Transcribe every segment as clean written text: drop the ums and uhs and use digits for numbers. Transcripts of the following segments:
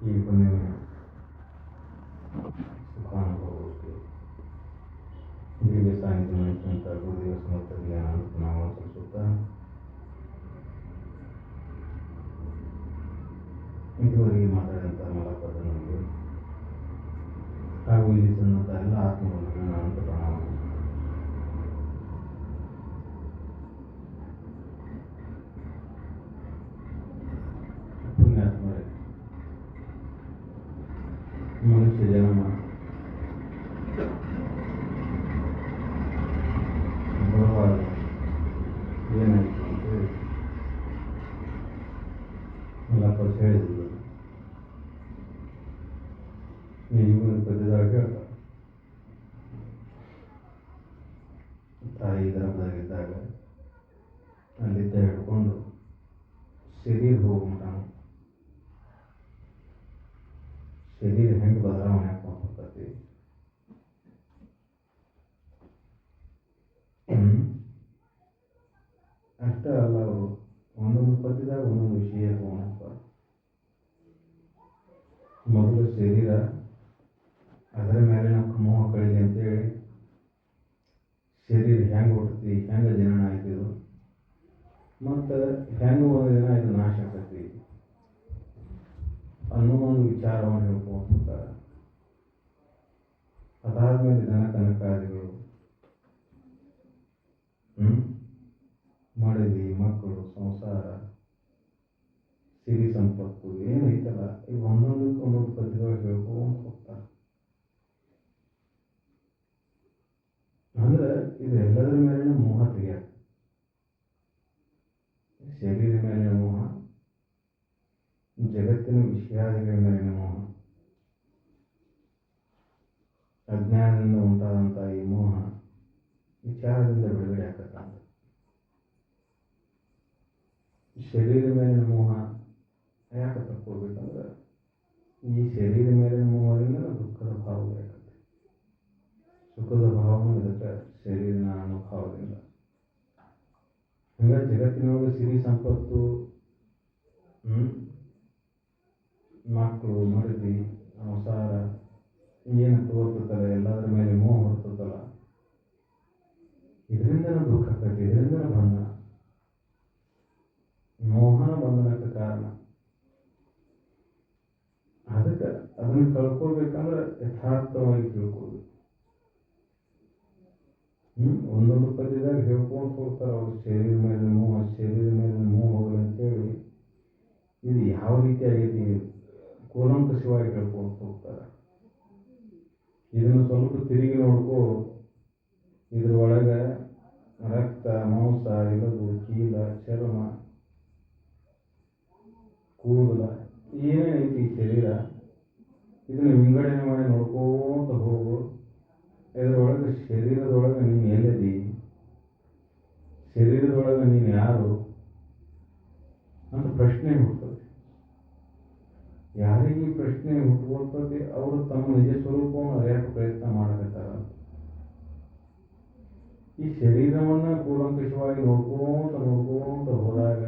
ಈ ಹುಣ್ಣಿಮೆ ಸುಖಾನುಭವಕ್ಕೆ ದಿವ್ಯ ಸಾನ್ನಿಧ್ಯ ವಹಿಸಿದಂಥ ಗುರುದೇವ ಸಮರ್ಥರಿಗೆ ನಾವು ಸಲ್ಲಿಸುತ್ತಾ ಇದುವರೆಗೆ ಮಾತಾಡಿದಂಥ ಮಲಪದನಿಗೆ ಹಾಗೂ ಇಲ್ಲಿ ತಂದಂಥ ಎಲ್ಲ ಆತ್ಮಗಳಿಗೆ ಅನಂತ ಪ್ರಣಾಮ. ಪುಣ್ಯಾತ್ಮರೇ, ಮನುಷ್ಯ ಜನ್ಮ ಬರುವಾಗ ಏನಾಯಿತು ಅಂತೇಳಿ ಮಲಪದ ಹೇಳಿದ್ರು. ನೀವು ಪದ್ಯದಾಗ ಹೇಳ್ತಾರೆ, ತಾಯಿ ಗರ್ಭದಾಗಿದ್ದಾಗ ಅಲ್ಲಿದ್ದ ಹಿಡ್ಕೊಂಡು ಶರೀರ ಹೋಗ್ಬಿಟ್ಟಾನ. ಶರೀರ ಹೆಂಗೆ ಬದಲಾವಣೆ ಹಾಕೊಂಡು ಹೋಗ್ತತಿ. ಅಷ್ಟೇ ಅಲ್ಲ, ಅವರು ಒಂದೊಂದು ಪದ್ಯದಾಗ ಒಂದೊಂದು ವಿಷಯ ತಗೊಂಡ್ತಾರೆ. ಮೊದಲು ಶರೀರ, ಅದರ ಮೇಲೆ ಮೋಹ ಕಳಿಲಿ ಅಂತೇಳಿ ಶರೀರ ಹೆಂಗೆ ಹುಟ್ಟತಿ, ಹೆಂಗೆ ಜನನ ಆಯ್ತಿದು, ಮತ್ತು ಹೆಂಗೆ ಒಂದು ದಿನ ಇದು ನಾಶ ಆಗ್ತೈತಿ ಅನ್ನೋ ಒಂದು ವಿಚಾರವನ್ನು ಹೇಳ್ಕೊಳ್ತಾರೆ. ಅದಾದ್ಮೇಲೆ ದನ ಕನಕಾದಿಗಳು, ಮಡದಿ, ಮಕ್ಕಳು, ಸಂಸಾರ, ಸಿರಿ ಸಂಪತ್ತು ಏನೈತಲ್ಲ, ಈಗ ಒಂದೊಂದಕ್ಕೆ ಒಂದೊಂದು ಪದ್ಯದೊಳಗೆ ಹೇಳ್ಕೊಂಡು ಹೋಗ್ತಾರೆ. ಅಂದ್ರೆ ಇದು ಎಲ್ಲದರ ಮೇಲಿನ ಮೋಹ ತೆಗೆಯ. ಶರೀರ ಮೇಲಿನ ಮೋಹ, ಜಗತ್ತಿನ ವಿಷಯಾದಿಗಳ ಮೇಲಿನ ಮೋಹ, ಅಜ್ಞಾನದಿಂದ ಉಂಟಾದಂಥ ಈ ಮೋಹ ವಿಚಾರದಿಂದ ಬಿಡುಗಡೆ ಆಗ್ತಕ್ಕಂಥ. ಶರೀರ ಮೇಲಿನ ಮೋಹ ಯಾಕೆ ತಕ್ಕೋಬೇಕಂದ್ರೆ, ಈ ಶರೀರ ಮೇಲಿನ ಮೋಹದಿಂದ ದುಃಖದ ಭಾವ ಬೇಕಾಗ್ತದೆ, ಸುಖದ ಭಾವನೂ ಇದಕ್ಕೆ ಶರೀರ ಅನ್ನೋ ಭಾವದಿಂದ. ಹಂಗ ಜಗತ್ತಿನೊಳಗೆ ಸಿರಿ ಸಂಪತ್ತು, ಮಕ್ಕಳು, ಮಡದಿ, ಸಂಸಾರ ಏನು ತೋರ್ತದಲ್ಲ, ಎಲ್ಲದರ ಮೇಲೆ ಮೋಹ ಹೊರ್ತದಲ್ಲ, ಇದರಿಂದನೂ ದುಃಖ ಆಗ್ತೈತಿ, ಇದರಿಂದನೂ ಬಂಧನ. ಮೋಹನ ಬಂಧನಕ್ಕೆ ಕಾರಣ. ಅದಕ್ಕೆ ಅದನ್ನು ಕಳ್ಕೋಬೇಕಂದ್ರೆ ಯಥಾರ್ಥವಾಗಿ ತಿಳ್ಕೋಬೇಕು. ಒಂದೊಂದು ಪದ್ಯದಾಗ ಹೇಳ್ಕೊಂಡು ಹೋಗ್ತಾರೆ ಅವರು, ಶರೀರ ಮೇಲೆ ಮೋಹ, ಶರೀರ ಮೇಲೆ ಮೋಹ ಅಂತೇಳಿ. ಇದು ಯಾವ ರೀತಿ ಆಗೈತಿ ಕೂಲಂಕಷವಾಗಿ ಹೇಳ್ಕೊಂಡು ಹೋಗ್ತಾರೆ. ಇದನ್ನು ಸ್ವಲ್ಪ ತಿರುಗಿ ನೋಡ್ಕೋ, ಇದ್ರ ಒಳಗೆ ರಕ್ತ, ಮಾಂಸ, ಎಲುಬು, ಕೀಲ, ಚರ್ಮ, ಕೂದಲ ಏನೇನೈತಿ ಈ ಶರೀರ, ಇದನ್ನು ವಿಂಗಡಣೆ ಮಾಡಿ ನೋಡ್ಕೋತ ಹೋಗು. ಇದರೊಳಗೆ ಶರೀರದೊಳಗೆ ನೀನು ಎಲ್ಲದಿ, ಶರೀರದೊಳಗೆ ನೀನು ಯಾರು ಅಂತ ಪ್ರಶ್ನೆ ಹುಡ್ತದೆ. ಯಾರಿಗೆ ಪ್ರಶ್ನೆ ಹುಟ್ಟುಕೊಳ್ತದೆ ಅವರು ತಮ್ಮ ನಿಜ ಸ್ವರೂಪವನ್ನು ಅರಿಯಕ್ಕೆ ಪ್ರಯತ್ನ ಮಾಡಕತ್ತಾರ. ಈ ಶರೀರವನ್ನು ಕೂಲಂಕಷವಾಗಿ ನೋಡ್ಕೋತ ಹೋದಾಗ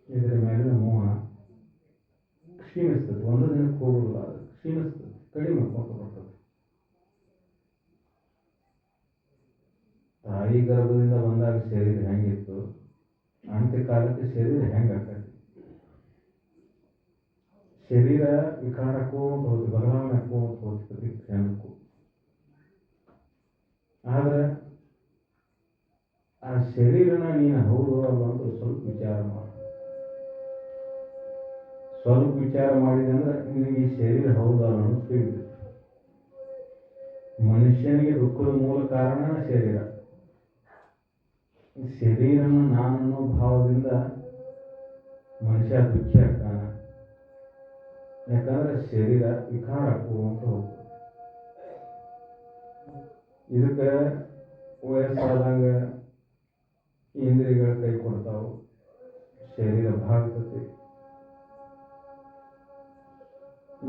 ಇದರ ಮೇಲಿನ ಮೋಹ ಕ್ಷೀಣಿಸ್ತದೆ. ಒಂದು ದಿನಕ್ಕೆ ಹೋಗೋದಿಲ್ಲ, ಅದು ಕ್ಷೀಣಿಸ್ತದೆ, ಕಡಿಮೆ ಮಾಡ್ಕೊಂತ ಬರ್ತದೆ. ತಾಯಿ ಗರ್ಭದಿಂದ ಬಂದಾಗ ಶರೀರ ಹೆಂಗಿತ್ತು, ಅಂತ್ಯಕಾಲಕ್ಕೆ ಶರೀರ ಹೆಂಗಾಗ್ತದೆ. ಶರೀರ ವಿಕಾರಕ್ಕೂ ಹೋಗಿ ಬದಲಾವಣೆ ಹೋಗ್ತದೆ ಪ್ರತಿ ಕ್ಷಣಕ್ಕೂ. ಆದ್ರೆ ಆ ಶರೀರನ ನೀನು ಹೌದು ಅಲ್ಲ ಅಂತ ಸ್ವಲ್ಪ ವಿಚಾರ ಮಾಡು. ಸ್ವಲ್ಪ ವಿಚಾರ ಮಾಡಿದೆ ಅಂದ್ರೆ ನಿನಗೆ ಈ ಶರೀರ ಹೌದು ಅಲ್ಲ ಅನ್ನೋದು ತಿಳಿಯುತ್ತೆ. ಮನುಷ್ಯನಿಗೆ ದುಃಖದ ಮೂಲ ಕಾರಣ ಶರೀರ. ಶರೀರನ ನಾನನ್ನೋ ಭಾವದಿಂದ ಮನುಷ್ಯ ದುಃಖಿ ಆಗ್ತಾನ. ಯಾಕಂದ್ರೆ ಶರೀರ ವಿಕಾರ ಅಂತ ಹೋಗ್ತದೆ. ಇದಕ್ಕೆ ವಯಸ್ಸಾದಂಗ ಇಂದ್ರಿಯಗಳು ಕೈ ಕೊಡ್ತಾವು, ಶರೀರ ಭಾಗತತೆ.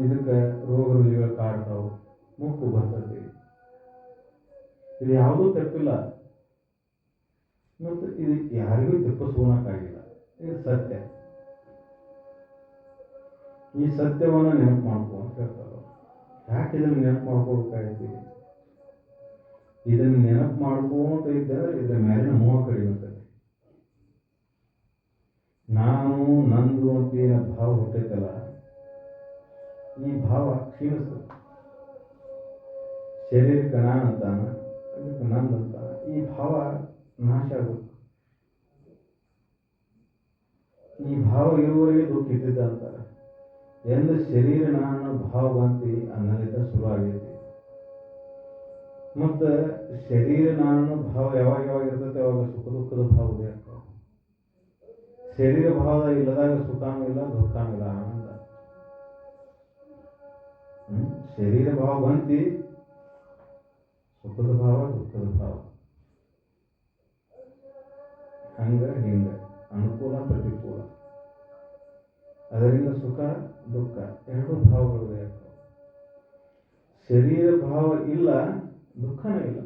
ಇದಕ್ಕೆ ರೋಗ ರುಜಿಗಳು ಕಾಡ್ತಾವು, ಮುಪ್ಪು ಬರ್ತದೆ. ಇದು ಯಾವುದೂ ತಪ್ಪಿಲ್ಲ, ಮತ್ತು ಇದು ಯಾರಿಗೂ ತಪ್ಪಿಸೋಣಕ್ಕಾಗಿಲ್ಲ. ಇದು ಸತ್ಯ. ಈ ಸತ್ಯವನ್ನು ನೆನಪು ಮಾಡ್ಕೊ ಅಂತ ಹೇಳ್ತಾರೆ. ಯಾಕೆ ಇದನ್ನು ನೆನಪು ಮಾಡ್ಕೋಬೇಕಾಗೈತಿ? ಇದನ್ನು ನೆನಪು ಮಾಡ್ಕೋತ ಇದ್ದರೆ ಇದ್ರ ಮೇಲಿನ ಮೋಹ ಕಡಿಮೆ ಆಗ್ತದೆ. ನಾನು ನಂದು ಅಂತ ಏನು ಭಾವ ಹುಟ್ಟೈತಲ್ಲ, ಈ ಭಾವ ಕ್ಷೀಣಿಸ್ತದೆ. ಶರೀರಕ್ಕೆ ನಾನು ಅಂತಾನ, ಅದಕ್ಕೆ ನಂದು ಅಂತಾನ, ಈ ಭಾವ ನಾಶ ಆಗುತ್ತೆ. ಈ ಭಾವ ಇರುವವರೆಗೆ ದುಃಖ ಇದ್ದಿದ್ದ ಅಂತಾರೆ. ಎಂದು ಶರೀರ ನಾನು ಭಾವ ಬಂತಿ ಅನ್ನಲಿದ್ದ ಶುರು ಆಗೈತಿ. ಮತ್ತು ಶರೀರ ನಾನು ಭಾವ ಯಾವಾಗ ಇರ್ತೈತೆ ಅವಾಗ ಸುಖ ದುಃಖದ ಭಾವ ಉದಯ ಆಗ್ತಾವ. ಶರೀರ ಭಾವ ಇಲ್ಲದಾಗ ಸುಖನೂ ಇಲ್ಲ, ದುಃಖನೂ ಇಲ್ಲ, ಆನಂದ. ಶರೀರ ಭಾವ ಬಂತಿ, ಸುಖದ ಭಾವ, ದುಃಖದ ಭಾವ, ಹಂಗ ಹಿಂಗ, ಅನುಕೂಲ ಪ್ರತಿಕೂಲ. ಅದರಿಂದ ಸುಖ ದುಃಖ ಎರಡೂ ಭಾವಗಳು ಉದಯ ಆಗ್ತಾವ. ಶರೀರ ಭಾವ ಇಲ್ಲ, ದುಃಖನೂ ಇಲ್ಲ.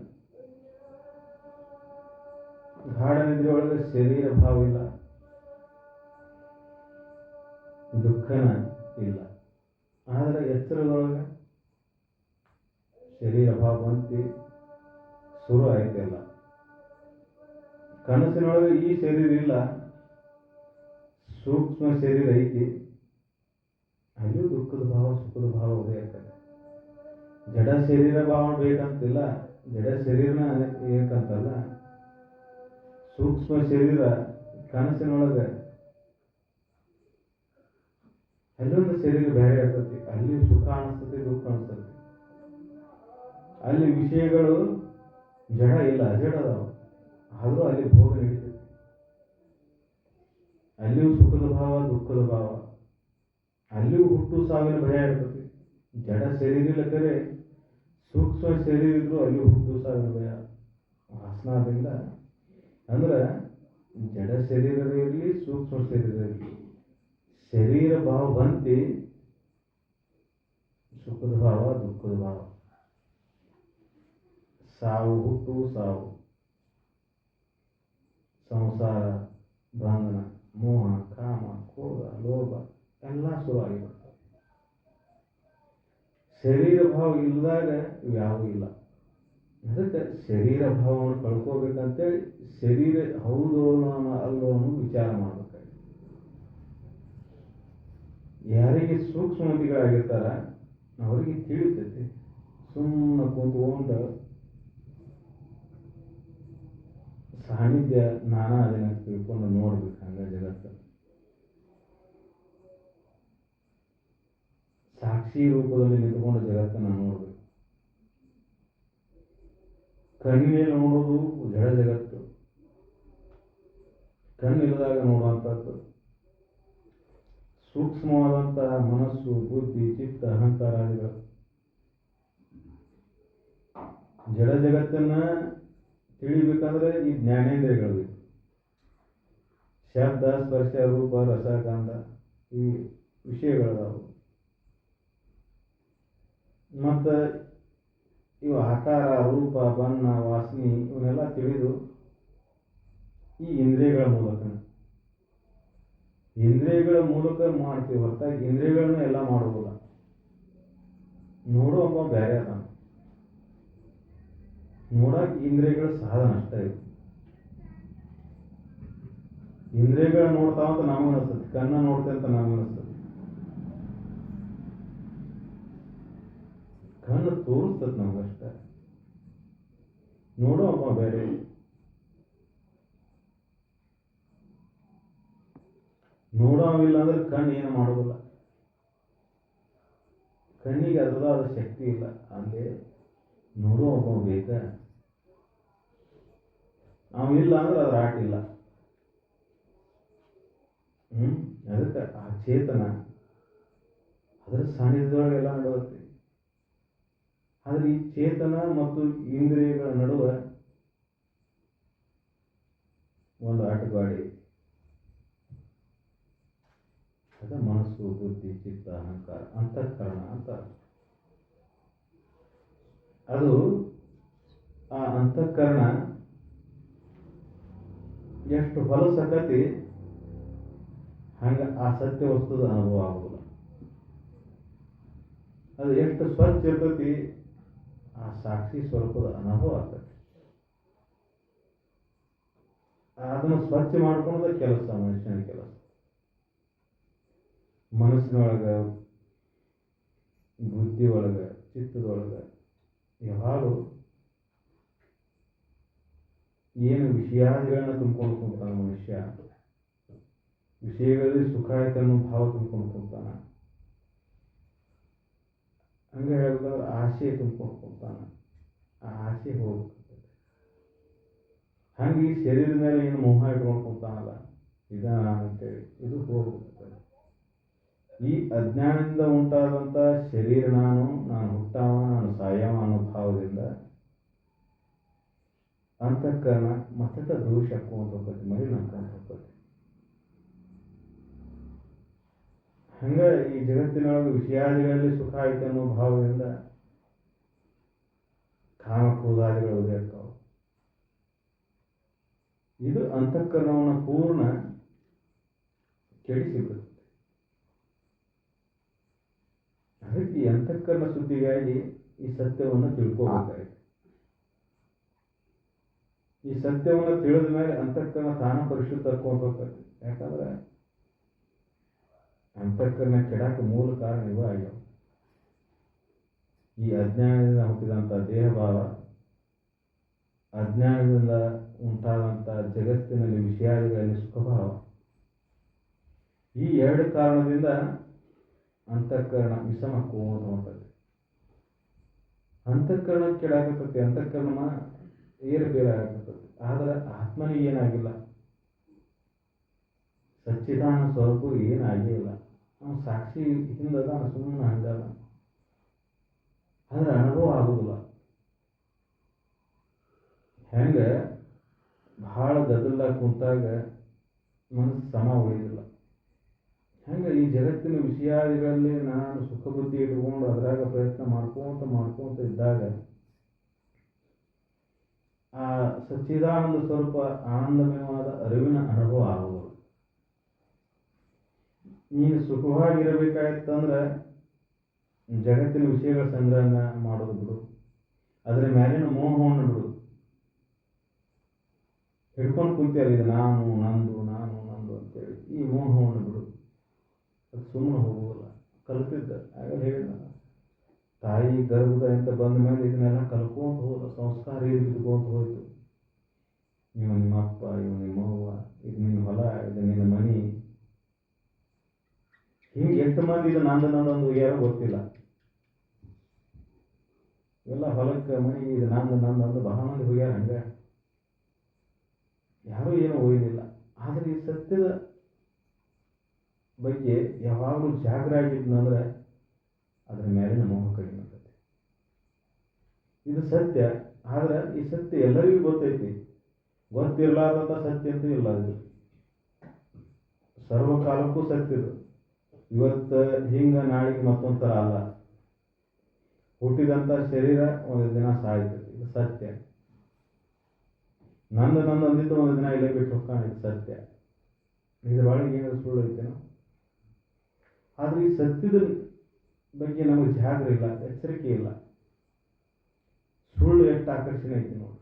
ಗಾಢ ನಿದ್ರೆ ಒಳಗೆ ಶರೀರ ಭಾವ ಇಲ್ಲ, ದುಃಖನ ಇಲ್ಲ. ಆದರೆ ಎಚ್ಚರದೊಳಗೆ ಶರೀರ ಭಾವ ಬಂತಿ, ಶುರು ಆಯ್ತಲ್ಲ. ಕನಸಿನೊಳಗೆ ಈ ಶರೀರ ಇಲ್ಲ, ಸೂಕ್ಷ್ಮ ಶರೀರ ಐತಿ, ಅಲ್ಲೂ ದುಃಖದ ಭಾವ ಸುಖದ ಭಾವ ಉದಯ ಆಗ್ತದೆ. ಜಡ ಶರೀರ ಭಾವ ಬೇಕಂತಿಲ್ಲ, ಜಡ ಶರೀರನ ಏಕಂತಲ್ಲ. ಸೂಕ್ಷ್ಮ ಶರೀರ ಕನಸಿನೊಳಗೆ ಅಲ್ಲೊಂದು ಶರೀರ ಬೇರೆ ಆಗ್ತತಿ, ಅಲ್ಲಿ ಸುಖ ಅನಿಸ್ತತಿ, ದುಃಖ ಅನಿಸ್ತತಿ. ಅಲ್ಲಿ ವಿಷಯಗಳು ಜಡ ಇಲ್ಲ, ಅಜಡ ಅದಾವ, ಆದರೂ ಅಲ್ಲಿ ಭೋಗ ನಡೀತೈತಿ. ಅಲ್ಲಿಯೂ ಸುಖದ ಭಾವ ದುಃಖದ ಭಾವ, ಅಲ್ಲಿಯೂ ಹುಟ್ಟು ಸಾವಿನ ಭಯ ಇರ್ತತಿ. ಜಡ ಶರೀರ ಇಲ್ಲಕರೆ ಸೂಕ್ಷ್ಮ ಶರೀರ ಇದ್ರು ಅಲ್ಲಿಯೂ ಹುಟ್ಟು ಸಾವಿನ ಭಯ ವಾಸನಾದಿಂದ. ಅಂದ್ರೆ ಜಡ ಶರೀರ ಇರಲಿ, ಸೂಕ್ಷ್ಮ ಶರೀರ ಇರಲಿ, ಶರೀರ ಭಾವ ಬಂತಿ, ಸುಖದ ಭಾವ ದುಃಖದ ಭಾವ, ಸಾವು ಹುಟ್ಟು ಸಾವು, ಸಂಸಾರ ಬಂಧನ, ಮೋಹ, ಕಾಮ, ಕ್ರೋಧ, ಲೋಭ ಎಲ್ಲ ಶುರು ಆಗಿಬಿಡ್ತವೆ. ಶರೀರ ಭಾವ ಇಲ್ಲದಾಗ ಇವ್ಯಾವೂ ಇಲ್ಲ. ಅದಕ್ಕೆ ಶರೀರ ಭಾವವನ್ನು ಕಳ್ಕೋಬೇಕಂತೇಳಿ ಶರೀರ ಹೌದು ಅಲ್ಲೋ ಅನ್ನೋದು ವಿಚಾರ ಮಾಡಬೇಕಾಗಿ. ಯಾರಿಗೆ ಸೂಕ್ಷ್ಮಮತಿಗಳಾಗಿರ್ತಾರ ಅವರಿಗೆ ತಿಳಿತೈತಿ. ಸುಮ್ಮನೆ ಕೂತ್ಕೊಂಡು ಸಾನ್ನಿಧ್ಯ ನಾನಾ ದಿನ ತಿಳ್ಕೊಂಡು ನೋಡ್ಬೇಕು. ಹಂಗ ಜಗತ್ತು ಸಾಕ್ಷಿ ರೂಪದಲ್ಲಿ ನಿಂತ್ಕೊಂಡು ಜಗತ್ತನ್ನು ನೋಡ್ಬೇಕು. ಕಣ್ಣಿನಲ್ಲಿ ನೋಡೋದು ಜಡ ಜಗತ್ತು, ಕಣ್ಣಿಲ್ಲದಾಗ ನೋಡುವಂಥದ್ದು ಸೂಕ್ಷ್ಮವಾದಂತಹ ಮನಸ್ಸು, ಬುದ್ಧಿ, ಚಿತ್ತ, ಅಹಂಕಾರಾದಿಗಳು. ಜಡ ಜಗತ್ತನ್ನ ತಿಳಿಬೇಕಂದ್ರೆ ಈ ಜ್ಞಾನೇಂದ್ರಿಯಗಳು ಬೇಕು. ಶಬ್ದ, ಸ್ಪರ್ಶ, ರೂಪ, ರಸ, ಗಂಧ ಈ ವಿಷಯಗಳದಾವು. ಮತ್ತು ಇವು ಆಕಾರ, ರೂಪ, ಬಣ್ಣ, ವಾಸನೆ ಇವನ್ನೆಲ್ಲ ತಿಳಿದು ಈ ಇಂದ್ರಿಯಗಳ ಮೂಲಕ ಮಾಡ್ತೀವಿ ಹೊರತಾಗಿ ಇಂದ್ರಿಯಗಳನ್ನ ಎಲ್ಲ ಮಾಡೋದಿಲ್ಲ. ನೋಡುವ ಬೇರೆ ಅದ. ನೋಡಕ್ಕೆ ಇಂದ್ರಿಯಗಳ ಸಾಧನ ಅಷ್ಟೇ ಇದೆ. ಇಂದ್ರಿಯಗಳ ನೋಡ್ತಾವಂತ ನಮಗೆ ಅನಿಸ್ತದೆ, ಕಣ್ಣ ನೋಡ್ತೆ ಅಂತ ನಮಗೆ ಅನಿಸ್ತದೆ. ಕಣ್ಣು ತೋರಿಸ್ತದೆ ನಮಗಷ್ಟೇ, ನೋಡುವ ಬೇರೆ. ನೋಡೋವಿಲ್ಲ ಅಂದ್ರೆ ಕಣ್ಣು ಏನು ಮಾಡೋದಿಲ್ಲ. ಕಣ್ಣಿಗೆ ಅದರದಾದ ಶಕ್ತಿ ಇಲ್ಲ. ಅಲ್ಲಿ ನೋಡುವ ಒಬ್ಬ ಬೇಕ, ಅವಿಲ್ಲ ಅಂದ್ರೆ ಅದ್ರ ಆಟ ಇಲ್ಲ. ಅದಕ್ಕೆ ಆ ಚೇತನ ಅದರ ಸಾನ್ನಿಧ್ಯದೊಳಗೆಲ್ಲ ನಡೆಯುತ್ತೆ. ಆದರೆ ಈ ಚೇತನ ಮತ್ತು ಇಂದ್ರಿಯಗಳ ನಡುವೆ ಒಂದು ಆಟಗಾಡಿ. ಅದ ಮನಸ್ಸು, ಬುದ್ಧಿ, ಚಿತ್ತ, ಅಹಂಕಾರ, ಅಂತಃಕರಣ ಅಂತ. ಅದು ಆ ಅಂತಃಕರಣ ಎಷ್ಟು ಹೊಲಸಕತಿ ಹಂಗ ಆ ಸತ್ಯ ವಸ್ತುದ ಅನುಭವ ಆಗುದಿಲ್ಲ. ಅದು ಎಷ್ಟು ಸ್ವಚ್ಛ ಇರ್ತೈತಿ, ಆ ಸಾಕ್ಷಿ ಸ್ವರೂಪದ ಅನುಭವ ಆಗ್ತೈತಿ. ಅದನ್ನು ಸ್ವಚ್ಛ ಮಾಡ್ಕೊಳ್ಳೋದ ಕೆಲಸ, ಮನುಷ್ಯನ ಕೆಲಸ. ಮನಸ್ಸಿನೊಳಗೆ, ಬುದ್ಧಿ ಒಳಗೆ, ಚಿತ್ತದೊಳಗೆ ಯಾವಾಗಲೂ ಏನು ವಿಷಯಾದಿಗಳನ್ನ ತುಂಬಿಕೊಂಡು ಕುಂತಾನ ಮನುಷ್ಯ, ವಿಷಯಗಳಲ್ಲಿ ಸುಖ ಆಯ್ತು ಅನ್ನೋ ಭಾವ ತುಂಬಿಕೊಂಡು ಕುಂತಾನ. ಹಂಗೆ ಹೇಳ್ಬೇಕಾದ್ರೆ ಆಸೆ ತುಂಬಿಕೊಂಡು ಕುಂತಾನ. ಆ ಆಸೆ ಹೋಗ್ತದೆ. ಹಂಗೆ ಈ ಶರೀರದ ಮೇಲೆ ಏನು ಮೋಹ ಇಟ್ಕೊಂಡು ಕುಂತಾನಲ್ಲ, ಇದ ಅಂತೇಳಿ ಇದು ಹೋಗ್ಬಿಡ್ತದೆ. ಈ ಅಜ್ಞಾನದಿಂದ ಉಂಟಾದಂಥ ಶರೀರ ನಾನು ಹುಟ್ಟಾವ, ನಾನು ಸಾಯವ ಅನ್ನೋ ಭಾವದಿಂದ ಅಂತಃಕರಣ ಮತ್ತಟ ದೋಷ ಹಾಕೊಂತ ಹೋಗ್ತೈತಿ, ಮರಿ ಹಾಕೊಂತ ಹೋಗ್ತೈತಿ. ಹಂಗ ಈ ಜಗತ್ತಿನೊಳಗೆ ವಿಷಯಾದಿಗಳಲ್ಲಿ ಸುಖ ಆಯ್ತು ಅನ್ನೋ ಭಾವದಿಂದ ಕಾಮಕ್ರೋಧಾದಿಗಳು ಉದಯಕ್ಕಾವ. ಇದು ಅಂತಃಕರಣವನ್ನು ಪೂರ್ಣ ಕೆಡಿಸಿಬಿಡುತ್ತೆ. ಅದಕ್ಕೆ ಈ ಅಂತಃಕರಣ ಶುದ್ಧಿಗಾಗಿ ಈ ಸತ್ಯವನ್ನು ತಿಳ್ಕೋಬೇಕಾಗಿದೆ. ಈ ಸತ್ಯವನ್ನು ತಿಳಿದ ಮೇಲೆ ಅಂತಃಕರಣ ತಾನು ಪರಿಶುದ್ಧ ಹಾಕೊಂತ ಹೋಗ್ತೈತಿ. ಯಾಕಂದ್ರೆ ಅಂತಃಕರಣ ಕೆಡಾಕ ಮೂಲ ಕಾರಣ ಇವ ಆಗ್ಯಾವ. ಈ ಅಜ್ಞಾನದಿಂದ ಹುಟ್ಟಿದಂಥ ದೇಹಭಾವ, ಅಜ್ಞಾನದಿಂದ ಉಂಟಾದಂಥ ಜಗತ್ತಿನಲ್ಲಿ ವಿಷಯಾದಿಗಳಲ್ಲಿ ಸುಖಭಾವ, ಈ ಎರಡು ಕಾರಣದಿಂದ ಅಂತಃಕರಣ ವಿಷಮಕ್ಕೋತ ಹೊಂಟೈತಿ. ಅಂತಃಕರಣ ಕೆಡಾಕತ್ತೈತಿ, ಅಂತಃಕರಣ ಏರುಪೇರು ಆಗತ್ತೈತಿ. ಆದ್ರೆ ಆತ್ಮನಿಗೆ ಏನಾಗಿಲ್ಲ, ಸಚ್ಚಿದಾನಂದ ಸ್ವರೂಪ ಏನಾಗೇ ಇಲ್ಲ. ಅವನು ಸಾಕ್ಷಿ ಹಿಂದದ, ಸುಮ್ಮನೆ ಹಂಗದ, ಆದ್ರೆ ಅನುಭವ ಆಗುದಿಲ್ಲ. ಹೆಂಗ ಬಹಳ ಗದ್ದಲ್ದಾಗ ಕುಂತಾಗ ಮನಸ್ಸು ಸಮ ಉಳಿದಿಲ್ಲ, ಹಂಗೆ ಈ ಜಗತ್ತಿನ ವಿಷಯಾದಿಗಳಲ್ಲಿ ನಾನು ಸುಖ ಬುದ್ಧಿ ಇಟ್ಕೊಂಡು ಅದ್ರಾಗ ಪ್ರಯತ್ನ ಮಾಡ್ಕೊಂತ ಇದ್ದಾಗ ಆ ಸಚ್ಚಿದಾನಂದ ಸ್ವರೂಪ ಆನಂದಮಯವಾದ ಅರಿವಿನ ಅನುಭವ ಆಗುವುದು. ನೀನು ಸುಖವಾಗಿರಬೇಕಾಯ್ತಂದ್ರೆ ಜಗತ್ತಿನ ವಿಷಯಗಳ ಸಂಗ್ರಹ ಮಾಡೋದು ಬಿಡು, ಅದರ ಮೇಲಿನ ಮೋಹವನ್ನು ಬಿಡು. ಹಿಡ್ಕೊಂಡು ಕುಂತಿಯಲ್ಲ, ಇದು ನಾನು ನಂದು ಅಂತೇಳಿ ಈ ಮೋಹವನ್ನು ಬಿಡು. ಅದು ಸುಮ್ಮನೆ ಹೋಗುವುದಿಲ್ಲ. ಕಲ್ತಿದ್ದ ಆಗಲ್ಲ ಹೇಳಿದ, ತಾಯಿ ಗರ್ಭದ ಅಂತ ಬಂದ ಮೇಲೆ ಇದನ್ನೆಲ್ಲ ಕಲ್ಕೊಂತ ಹೋದ, ಸಂಸ್ಕಾರ ಇದ್ಕೊಂತ ಹೋಯ್ತು. ಇವ ನಿಮ್ಮಪ್ಪ, ಇವ ನಿಮ್ಮವ್ವ, ಇದು ನಿನ್ನ ಹೊಲ, ಇದು ನಿನ್ನ ಮನಿ, ಹಿಂಗೆ ಎಷ್ಟು ಮಂದಿ ಇದು ನಂದೊಂದು ಯಾರೋ ಗೊತ್ತಿಲ್ಲ. ಇವೆಲ್ಲ ಹೊಲಕ್ಕೆ ಮನೆಗೆ ಇದು ನಂದು ಬಹಳ ಮಂದಿ ಹೋಗ್ಯಾರ. ಹಂಗೆ ಯಾರೂ ಏನೂ ಒಯ್ಯಲಿಲ್ಲ. ಆದರೆ ಈ ಸತ್ಯದ ಬಗ್ಗೆ ಯಾವಾಗಲೂ ಜಾಗ್ರ ಆಗಿದ್ನಂದ್ರೆ ಅದರ ಮೇಲಿನ ಮೋಹ ಕಡಿಮೆ ಆಗ್ತದೆ. ಇದು ಸತ್ಯ, ಆದ್ರೆ ಈ ಸತ್ಯ ಎಲ್ಲರಿಗೂ ಗೊತ್ತೈತಿ. ಗೊತ್ತಿರಲಾರ್ದಂಥ ಸತ್ಯ ಅಂತೂ ಇಲ್ಲ. ಅದು ಸರ್ವಕಾಲಕ್ಕೂ ಸತ್ಯದು. ಇವತ್ತು ಹಿಂಗ ನಾಳೆಗೆ ಮತ್ತೊಂದು ಥರ ಅಲ್ಲ. ಹುಟ್ಟಿದಂಥ ಶರೀರ ಒಂದು ದಿನ ಸಾಯ್ತೈತಿ, ಇದು ಸತ್ಯ. ನಂದು ಅಂದಿದ್ದು ಒಂದು ದಿನ ಇಲ್ಲೇ ಬಿಟ್ಟು ಹೋಗ್ತಾನೆ, ಇದು ಸತ್ಯ. ಇದ್ರೊಳಗೆ ಏನಾದ್ರು ಸುಳ್ಳು ಐತೇನೋ? ಆದ್ರೆ ಈ ಸತ್ಯದ ಬಗ್ಗೆ ನಮಗೆ ಜಾಗ್ರ ಇಲ್ಲ, ಎಚ್ಚರಿಕೆ ಇಲ್ಲ. ಸುಳ್ಳು ಎಷ್ಟು ಆಕರ್ಷಣೆ ಐತಿ ನೋಡಿ.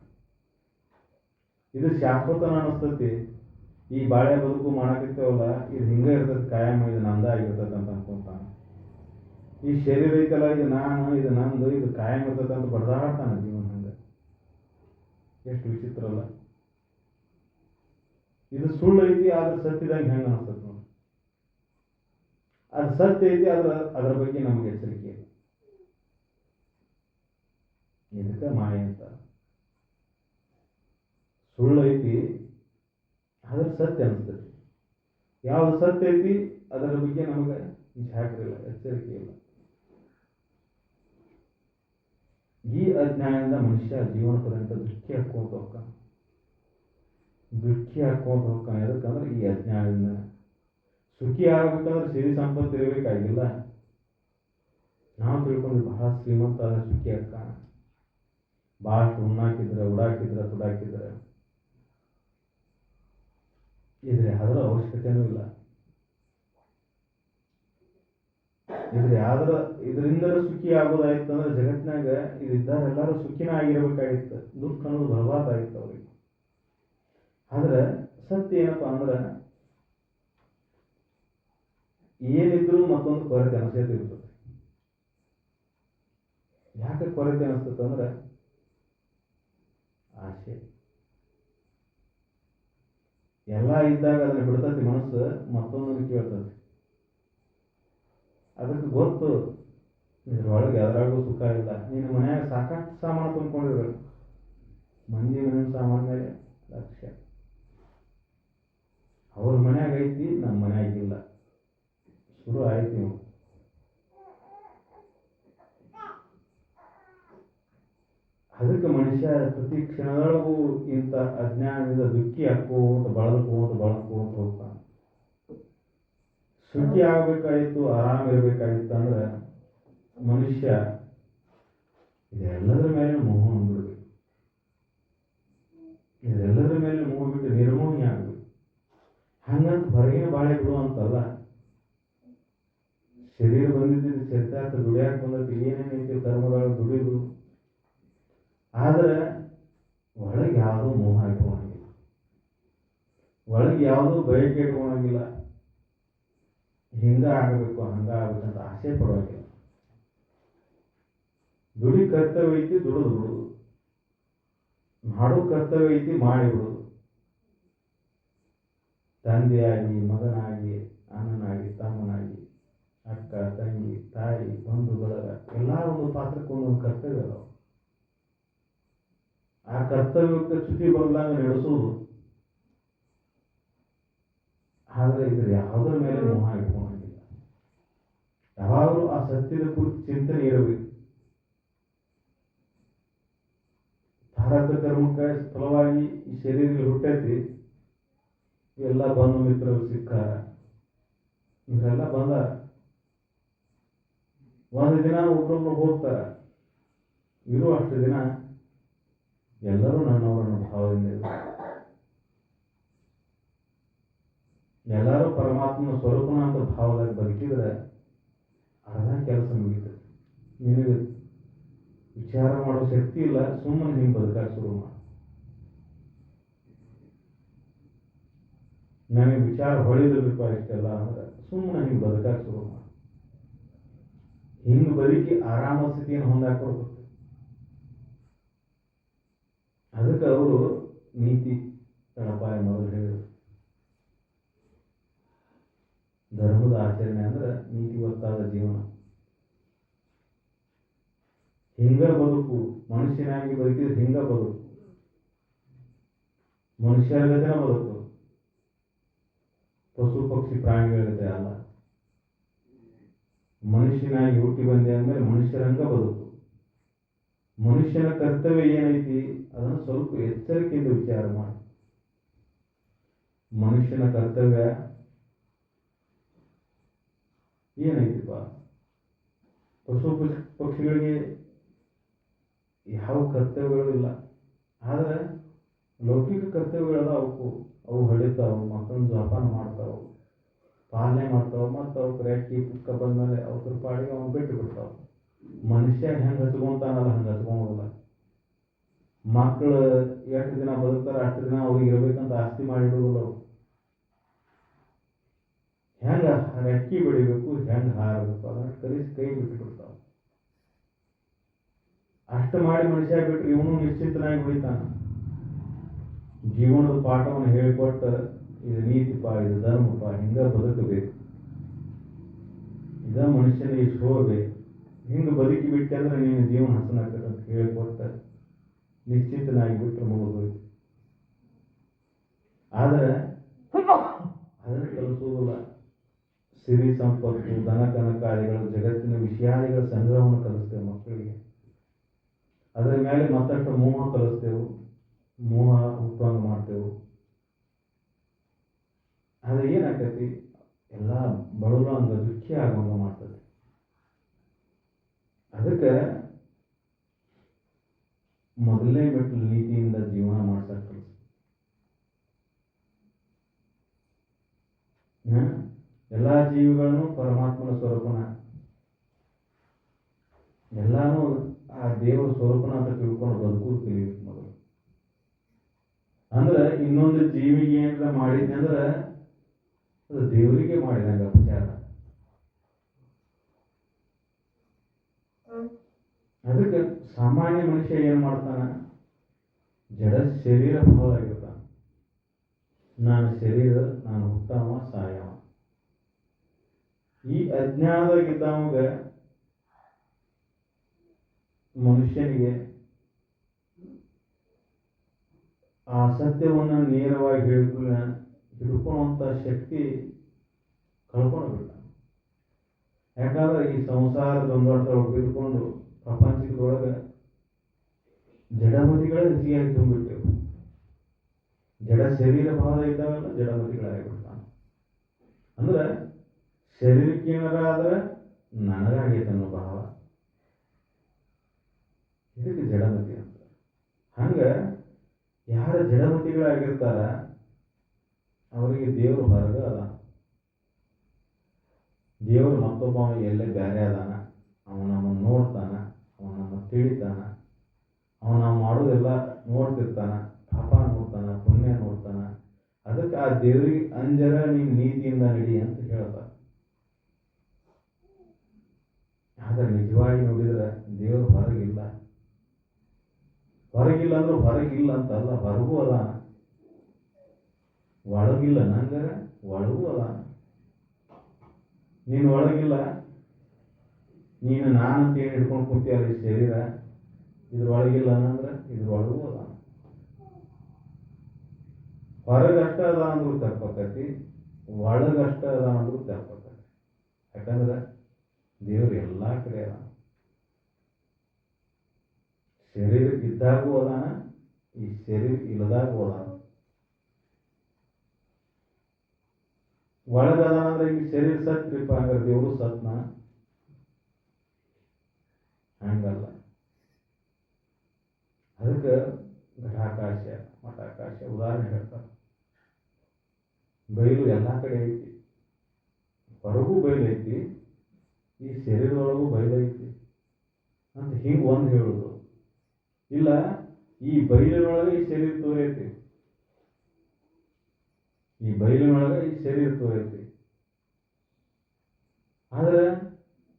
ಇದು ಶಾಶ್ವತನ ಅನಿಸ್ತತಿ. ಈ ಬಾಳೆ ಬದುಕು ಮಾಡಕತ್ತೇವಲ್ಲ, ಇದು ಹಿಂಗೆ ಇರ್ತದೆ, ಕಾಯಂ, ಇದು ನಂದ ಆಗಿರ್ತದೆ ಅಂತ ಅನ್ಕೊಂತಾನ. ಈ ಶರೀರ ಐತಲ್ಲ, ಇದು ನಾನು, ಇದು ನಂದು, ಇದು ಕಾಯಂ ಇರ್ತದೆ ಅಂತ ಬಡ್ದಾಡ್ತಾನ ಜೀವನ. ಹಂಗೆ ಎಷ್ಟು ವಿಚಿತ್ರ ಅಲ್ಲ. ಇದು ಸುಳ್ಳು ಐತಿ, ಆದ್ರೆ ಸತ್ಯದಾಗ ಹೆಂಗೆ ಅನಿಸ್ತದೆ ನೋಡಿ. ಅದು ಸತ್ಯ ಐತಿ, ಅದರ ಬಗ್ಗೆ ನಮಗೆ ಎಚ್ಚರಿಕೆ ಇಲ್ಲ. ಇದಕ್ಕೆ ಮಾಯ ಅಂತ. ಸುಳ್ಳು ಐತಿ, ಅದ್ರ ಸತ್ಯ ಅನಿಸ್ತೈತಿ. ಯಾವ್ದು ಸತ್ಯ ಐತಿ ಅದರ ಬಗ್ಗೆ ನಮಗೆ ಜಾಗ್ರ ಇಲ್ಲ, ಎಚ್ಚರಿಕೆ ಇಲ್ಲ. ಈ ಅಜ್ಞಾನದಿಂದ ಮನುಷ್ಯ ಜೀವನ ಪರ್ಯಂತ ದುಃಖಿ ಹಾಕೊಂತ ಹೋಗ್ತಾನೆ. ಎದಕ್ಕಂದ್ರೆ ಈ ಅಜ್ಞಾನದಿಂದ. ಸುಖಿ ಆಗ್ಬೇಕಂದ್ರೆ ಸಿರಿ ಸಂಪತ್ತು ಇರಬೇಕಾಗಿಲ್ಲ. ನಾವು ತಿಳ್ಕೊಂಡು ಬಹಳ ಶ್ರೀಮಂತ ಆದ ಸುಖಿ ಆಗ್ತಾನ, ಭಾಳಷ್ಟು ಉಣ್ಣಾಕಿದ್ರೆ, ತುಡಾಕಿದ್ರೆ ಇದ್ರೆ ಅದರ ಅವಶ್ಯಕತೆನೂ ಇಲ್ಲ. ಇದರಿಂದ ಸುಖಿ ಆಗೋದಾಯ್ತು ಅಂದ್ರೆ ಜಗತ್ತಿನಾಗ ಇದ್ದಾರೆಲ್ಲರೂ ಸುಖಿನ ಆಗಿರ್ಬೇಕಾಗಿತ್ತು, ದುಃಖ ಅನ್ನೋದು ಬರಬಾರ್ದಾಗಿತ್ತು ಅವ್ರಿಗೆ. ಆದ್ರೆ ಸತ್ಯ ಏನಪ್ಪಾ ಅಂದ್ರೆ ಏನಿದ್ರು ಮತ್ತೊಂದು ಕೊರತೆ ಅನಿಸ್ತೈತಿ ಇರ್ತದೆ. ಯಾಕೆ ಕೊರತೆ ಅನಿಸ್ತದೆ ಅಂದ್ರೆ ಆಸೆ. ಎಲ್ಲ ಇದ್ದಾಗ ಅದನ್ನ ಬಿಡ್ತತಿ ಮನಸ್ಸು, ಮತ್ತೊಂದನ್ನು ಕೇಳ್ತತಿ. ಅದಕ್ಕೆ ಗೊತ್ತು ಇದ್ರೊಳಗೆ ಯಾವ್ದ್ರಾಗೂ ಸುಖ ಇಲ್ಲ. ನೀನು ಮನ್ಯಾಗ ಸಾಕಷ್ಟು ಸಾಮಾನು ತುಂಬ್ಕೊಂಡಿರ್ಬೇಕು, ಮಂದಿ ಮನೆ ಸಾಮಾನ್ ಮೇಲೆ ಲಕ್ಷ್ಯ. ಅವ್ರ ಮನ್ಯಾಗ ಐತಿ, ನಮ್ಮ ಮನ್ಯಾಗಿಲ್ಲ, ಶುರು ಆಯ್ತು ನೀವು. ಅದಕ್ಕೆ ಮನುಷ್ಯ ಪ್ರತಿ ಕ್ಷಣದೊಳಗೂ ಇಂಥ ಅಜ್ಞಾನದಿಂದ ದುಃಖಿ ಹಾಕೋತ ಬಳಕೋತ ಹೋಗ್ತಾನೆ. ಸುಖಿ ಆಗ್ಬೇಕಾಗಿತ್ತು, ಆರಾಮ್ ಇರ್ಬೇಕಾಗಿತ್ತು ಅಂದ್ರೆ ಮನುಷ್ಯ ಇದೆಲ್ಲದರ ಮೇಲೆ ಮೋಹ ಅಂದ್ಬಿಡ್ಬೇಕು. ಇದೆಲ್ಲದರ ಮೇಲೆ ಮೋಹ ಬಿಟ್ಟು ನಿರ್ಮೋಹಿ ಆಗ್ಬೇಕು. ಹಂಗಂತ ಹೊರಗಿನ ಬಾಳೆ ಬಿಡು ಅಂತಲ್ಲ. ಶರೀರ ಬಂದಿದ್ದು ಚರಿತಾರ್ಥ ದುಡಿಯಾಕ ಬಂದದ್ದು ಏನೇನೈತಿ ಕರ್ಮದೊಳಗೆ ದುಡಿದು, ಆದ್ರೆ ಒಳಗೆ ಯಾವುದೂ ಮೋಹ ಇಟ್ಕೊಳಂಗಿಲ್ಲ, ಒಳಗೆ ಯಾವುದೂ ಬಯಕೆ ಇಟ್ಕೊಳಂಗಿಲ್ಲ. ಹಿಂಗ ಆಗಬೇಕು ಹಂಗ ಆಗ್ಬೇಕಂತ ಆಸೆ ಪಡೋಂಗಿಲ್ಲ. ದುಡಿ ಕರ್ತವ್ಯ ಐತಿ, ದುಡಿದು ಬಿಡುದು. ಮಾಡೋ ಕರ್ತವ್ಯ ಐತಿ, ಮಾಡಿ ಬಿಡುದು. ತಂದೆಯಾಗಿ, ಮಗನಾಗಿ, ಅಣ್ಣನಾಗಿ, ತಮ್ಮನಾಗಿ, ಅಕ್ಕ, ತಂಗಿ, ತಾಯಿ, ಬಂಧು ಬಳಗ ಎಲ್ಲ ಒಂದು ಪಾತ್ರಕ್ಕೆ ಒಂದೊಂದು ಕರ್ತವ್ಯ ಅದಾವ. ಆ ಕರ್ತವ್ಯಕ್ಕೆ ಚ್ಯುತಿ ಬರದಂಗ ನಡೆಸೋದು. ಆದ್ರೆ ಇದ್ರ ಯಾವುದರ ಮೇಲೆ ಮೋಹ ಇಟ್ಕೊಳಂಗಿಲ್ಲ. ಯಾವಾಗಲೂ ಆ ಸತ್ಯದ ಕುರಿತು ಚಿಂತನೆ ಇರಬೇಕು. ಭಾರತ ಕರ್ಮಕ್ಕೆ ಫಲವಾಗಿ ಈ ಶರೀರ ಹುಟ್ಟೈತಿ. ಎಲ್ಲ ಬಂಧು ಮಿತ್ರರು ಸಿಕ್ಕಾರ, ಇವರೆಲ್ಲ ಬಂದಾರ. ಒಂದು ದಿನ ಒಬ್ಬರೊಬ್ರು ಹೋಗ್ತಾರ. ಇರೋ ಅಷ್ಟು ದಿನ ಎಲ್ಲರೂ ನನ್ನವರನ್ನ ಭಾವದಿಂದ ಇರ್ತಾರೆ. ಎಲ್ಲರೂ ಪರಮಾತ್ಮನ ಸ್ವರೂಪನ ಅಂತ ಭಾವದಾಗ ಬದುಕಿದ್ರೆ ಅರ್ಧ ಕೆಲಸ ಮುಗಿತದೆ. ನಿನಗೆ ವಿಚಾರ ಮಾಡೋ ಶಕ್ತಿ ಇಲ್ಲ, ಸುಮ್ಮನೆ ಹಿಂಗೆ ಬದುಕಾಕ ಶುರು ಮಾಡ. ನನಗೆ ವಿಚಾರ ಹೊಳಿದ್ರಪ್ಪ ಇಷ್ಟೆಲ್ಲ ಅಂದ್ರೆ ಸುಮ್ಮನೆ ಹಿಂಗೆ ಬದುಕಾಕ ಶುರು ಮಾಡ. ಹಿಂಗೆ ಬದುಕಿ ಆರಾಮ ಸ್ಥಿತಿಯನ್ನು ಹೊಂದಾಕೊಡ್ತದೆ. ಅದಕ್ಕೆ ಅವರು ನೀತಿ ತಳಪಾಯ ಮೊದಲು ಹೇಳಿದರು. ಧರ್ಮದ ಆಚರಣೆ ಅಂದ್ರೆ ನೀತಿವತ್ತಾದ ಜೀವನ. ಹಿಂಗ ಬದುಕು, ಮನುಷ್ಯನಾಗಿ ಬದುಕಿದ್ರೆ ಹಿಂಗ ಬದುಕು, ಮನುಷ್ಯರ ಗತಿನ ಬದುಕು, ಪಶು ಪಕ್ಷಿ ಪ್ರಾಣಿಗಳ ಗತೆ ಅಲ್ಲ. ಮನುಷ್ಯನಾಗಿ ಹುಟ್ಟಿ ಬಂದೆ ಅಂದ್ಮೇಲೆ ಮನುಷ್ಯರಂಗ ಬದುಕು. ಮನುಷ್ಯನ ಕರ್ತವ್ಯ ಏನೈತಿ ಅದನ್ನು ಸ್ವಲ್ಪ ಎಚ್ಚರಿಕೆಯಿಂದ ವಿಚಾರ ಮಾಡಿ. ಮನುಷ್ಯನ ಕರ್ತವ್ಯ ಏನೈತಿಪ್ಪ? ಪಶು ಪಕ್ಷಿಗಳಿಗೆ ಯಾವ ಕರ್ತವ್ಯಗಳು ಇಲ್ಲ. ಆದ್ರೆ ಲೌಕಿಕ ಕರ್ತವ್ಯಗಳದ ಅವಕ್ಕೂ. ಅವು ಹಡಿತಾವು, ಮಕ್ಕಳನ್ನ ಜೋಪಾನ ಮಾಡ್ತಾವು, ಪಾಲನೆ ಮಾಡ್ತಾವ, ಮತ್ತು ಅವಕ್ಕೆ ರೆಕ್ಕಿ ಪುಕ್ಕ ಬಂದ್ಮೇಲೆ ಅವ್ರ ಪಾಡಿಗೆ ಅವ್ನು ಬಿಟ್ಟು ಬಿಡ್ತಾವ. ಮನುಷ್ಯ ಹೆಂಗೆ ಹಚ್ಕೊಂತಾನಲ್ಲ ಹಂಗೆ ಹಚ್ಕೊಳೋದಿಲ್ಲ. ಮಕ್ಕಳು ಎಷ್ಟು ದಿನ ಬದುಕ್ತಾರ ಅಷ್ಟು ದಿನ ಅವ್ರಿಗೆ ಇರ್ಬೇಕಂತ ಆಸ್ತಿ ಮಾಡಿಬಿಡುವುದಿಲ್ಲ. ಅವು ಹೆಂಗ ರೆಕ್ಕಿ ಬೆಳಿಬೇಕು, ಹೆಂಗೆ ಹಾರಬೇಕು ಅದನ್ನು ಕಲಿಸಿ ಕೈ ಬಿಟ್ಟು ಬಿಡ್ತಾವ. ಅಷ್ಟು ಮಾಡಿ ಮನುಷ್ಯ ಬಿಟ್ಟರೆ ಇವನು ನಿಶ್ಚಿಂತನಾಗಿ ಉಳಿತಾನ. ಜೀವನದ ಪಾಠವನ್ನು ಹೇಳಿಕೊಟ್ಟ ಇದು ನೀತಿಪ್ಪ, ಇದು ಧರ್ಮಪ್ಪ, ಹಿಂಗ ಬದುಕಬೇಕು, ಇದ ಮನುಷ್ಯನ ಈ ಶೋಭೆ, ಹಿಂಗೆ ಬದುಕಿ ಬಿಟ್ಟೆ ಅಂದ್ರೆ ನೀನು ಜೀವನ ಹಸನಾಗ್ತದೆ ಅಂತ ಹೇಳಿಕೊಟ್ಟ ನಿಶ್ಚಿಂತನಾಗಿ ಬಿಟ್ಟರೆ ಮುಗಿದೋಯ್ತು. ಆದರೆ ಅದನ್ನು ಕಲಿಸುವುದಿಲ್ಲ. ಸಿರಿ ಸಂಪತ್ತು, ಧನ ಕನಕಾದಿಗಳು, ಜಗತ್ತಿನ ವಿಷಯಾದಿಗಳ ಸಂಗ್ರಹವನ್ನು ಕಲಿಸ್ತೇವೆ ಮಕ್ಕಳಿಗೆ. ಅದರ ಮೇಲೆ ಮತ್ತಷ್ಟು ಮೋಹ ಕಲಿಸ್ತೇವೆ, ಮೋಹ ಹುಟ್ಟುವಂಗೆ ಮಾಡ್ತೇವೆ. ಆದರೆ ಏನಾಕತಿ, ಎಲ್ಲ ಬಡವರು ಹಂಗೆ ದುಃಖಿ ಆಗುವಂಗೆ ಮಾಡ್ತದೆ. ಅದಕ್ಕೆ ಮೊದಲನೇ ಮೆಟ್ಟಲು ನೀತಿಯಿಂದ ಜೀವನ ಮಾಡ್ಸಕ್ಕೆ ಕಲಿಸ. ಎಲ್ಲ ಜೀವಿಗಳನ್ನು ಪರಮಾತ್ಮನ ಸ್ವರೂಪನ ಎಲ್ಲಾನು ಆ ದೇವರ ಸ್ವರೂಪನ ಅಂತ ತಿಳ್ಕೊಂಡು ಬದುಕುವುದು ಕಲಿಬೇಕು ಮೊದಲು. ಅಂದ್ರೆ ಇನ್ನೊಂದು ಜೀವಿಗೆ ಏನಾರ ಮಾಡಿದ್ದೆ ಅಂದ್ರೆ ಅದು ದೇವರಿಗೆ ಮಾಡಿದಂಗ ವಿಚಾರ. ಅದಕ್ಕೆ ಸಾಮಾನ್ಯ ಮನುಷ್ಯ ಏನ್ ಮಾಡ್ತಾನ, ಜಡ ಶರೀರ ಭಾವ ಆಗಿರ್ತಾನ. ನಾನು ಶರೀರ, ನಾನು ಹುಟ್ಟವ ಸಾಯವ. ಈ ಅಜ್ಞಾನದಾಗಿದ್ದವಾಗ ಮನುಷ್ಯನಿಗೆ ಆ ಸತ್ಯವನ್ನು ನೇರವಾಗಿ ಹಿಡ್ಕೊಳ್ಳುವಂತ ಶಕ್ತಿ ಕಳ್ಕೊಂಡು ಬಿಟ್ಟ. ಯಾಕಂದ್ರೆ ಈ ಸಂಸಾರ ದೊಂದೊಡ್ತೊಳಗೆ ಬಿದ್ದುಕೊಂಡು ಪ್ರಪಂಚದೊಳಗೆ ಜಡಮತಿಗಳೇ ಹೆಚ್ಚಿಗೆ ತುಂಬಿಟ್ಟೆವು. ಜಡ ಶರೀರ ಭಾವ ಇದ್ದಾವೆಲ್ಲ ಜಡಮತಿಗಳಾಗಿಬಿಡ್ತಾನೆ. ಅಂದ್ರೆ ಶರೀರಕ್ಕೆ ಏನಾರ ಆದ್ರೆ ನನಗಾಗೈತೆ ಅನ್ನೋ ಭಾವ, ಇದಕ್ಕೆ ಜಡಮತಿ ಅಂತ. ಹಂಗ ಯಾರ ಜಡಮತಿಗಳಾಗಿರ್ತಾರ ಅವರಿಗೆ ದೇವರು ಹೊರಗ ಅದ. ದೇವರು ಮತ್ತೊಬ್ಬ ಎಲ್ಲೇ ಬೇರೆ ಅದಾನ, ಅವನು ನಮ್ಮನ್ನು ನೋಡ್ತಾನ, ಅವನು ನಮ್ಮ ತಿಳಿತಾನ, ಅವನು ನಾವು ಮಾಡೋದೆಲ್ಲ ನೋಡ್ತಿರ್ತಾನ, ಪಾಪ ನೋಡ್ತಾನ, ಪುಣ್ಯ ನೋಡ್ತಾನ. ಅದಕ್ಕೆ ಆ ದೇವರಿಗೆ ಅಂಜರ ನೀನು ನೀತಿಯಿಂದ ನಡಿ ಅಂತ ಹೇಳ್ತಾರ. ಆದ್ರೆ ನಿಜವಾಗಿ ನೋಡಿದ್ರೆ ದೇವರು ಹೊರಗಿಲ್ಲ. ಹೊರಗಿಲ್ಲ ಅಂದ್ರೆ ಹೊರಗಿಲ್ಲ ಅಂತಲ್ಲ, ಹೊರಗೂ ಅದಾನ. ಒಳಗಿಲ್ಲ ನಂಗರ ಒಳಗೂ ಅದಾನ. ನೀನು ಒಳಗಿಲ್ಲ, ನೀನು ನಾನಂತ ಏನು ಹಿಡ್ಕೊಂಡು ಕೂತಿಯಲ್ಲ ಈ ಶರೀರ, ಇದ್ರೊಳಗಿಲ್ಲ ಅಂದ್ರೆ ಇದ್ರೊಳಗೂ ಅದಾನ. ಹೊರಗಷ್ಟ ಅದ ಅಂದ್ರೂ ತಪ್ಪಾಕತಿ, ಒಳಗಷ್ಟ ಅದ ಅಂದ್ರೂ ತಪ್ಪಾಕತಿ. ಯಾಕಂದ್ರೆ ದೇವರು ಎಲ್ಲಾ ಕಡೆ ಅದಾನ. ಶರೀರ ಇದ್ದಾಗೂ ಅದಾನ, ಈ ಶರೀರ ಇಲ್ಲದಾಗೂ ಅದಾನ. ಒಳಗದಾನ ಅಂದ್ರೆ ಈ ಶರೀರ ಸತ್ರಿಪ್ಪ, ಹಂಗಾರೆ ದೇವರು ಸತ್ನ? ಹಂಗಲ್ಲ. ಅದಕ್ಕೆ ಘಟಾಕಾಶ ಮಠಾಕಾಶ ಉದಾಹರಣೆ ಹೇಳ್ತಾರೆ. ಬಯಲು ಎಲ್ಲಾ ಕಡೆ ಐತಿ, ಹೊರಗೂ ಬಯಲು ಐತಿ, ಈ ಶರೀರದೊಳಗೂ ಬಯಲು ಐತಿ ಅಂತ ಹಿಂಗೆ ಒಂದು ಹೇಳುದು. ಇಲ್ಲ, ಈ ಬಯಲಿನೊಳಗೆ ಈ ಶರೀರ ತೋರೈತಿ, ಈ ಬಯಲಿನೊಳಗೆ ಈ ಶರೀರ ತೋರೈತಿ. ಆದ್ರೆ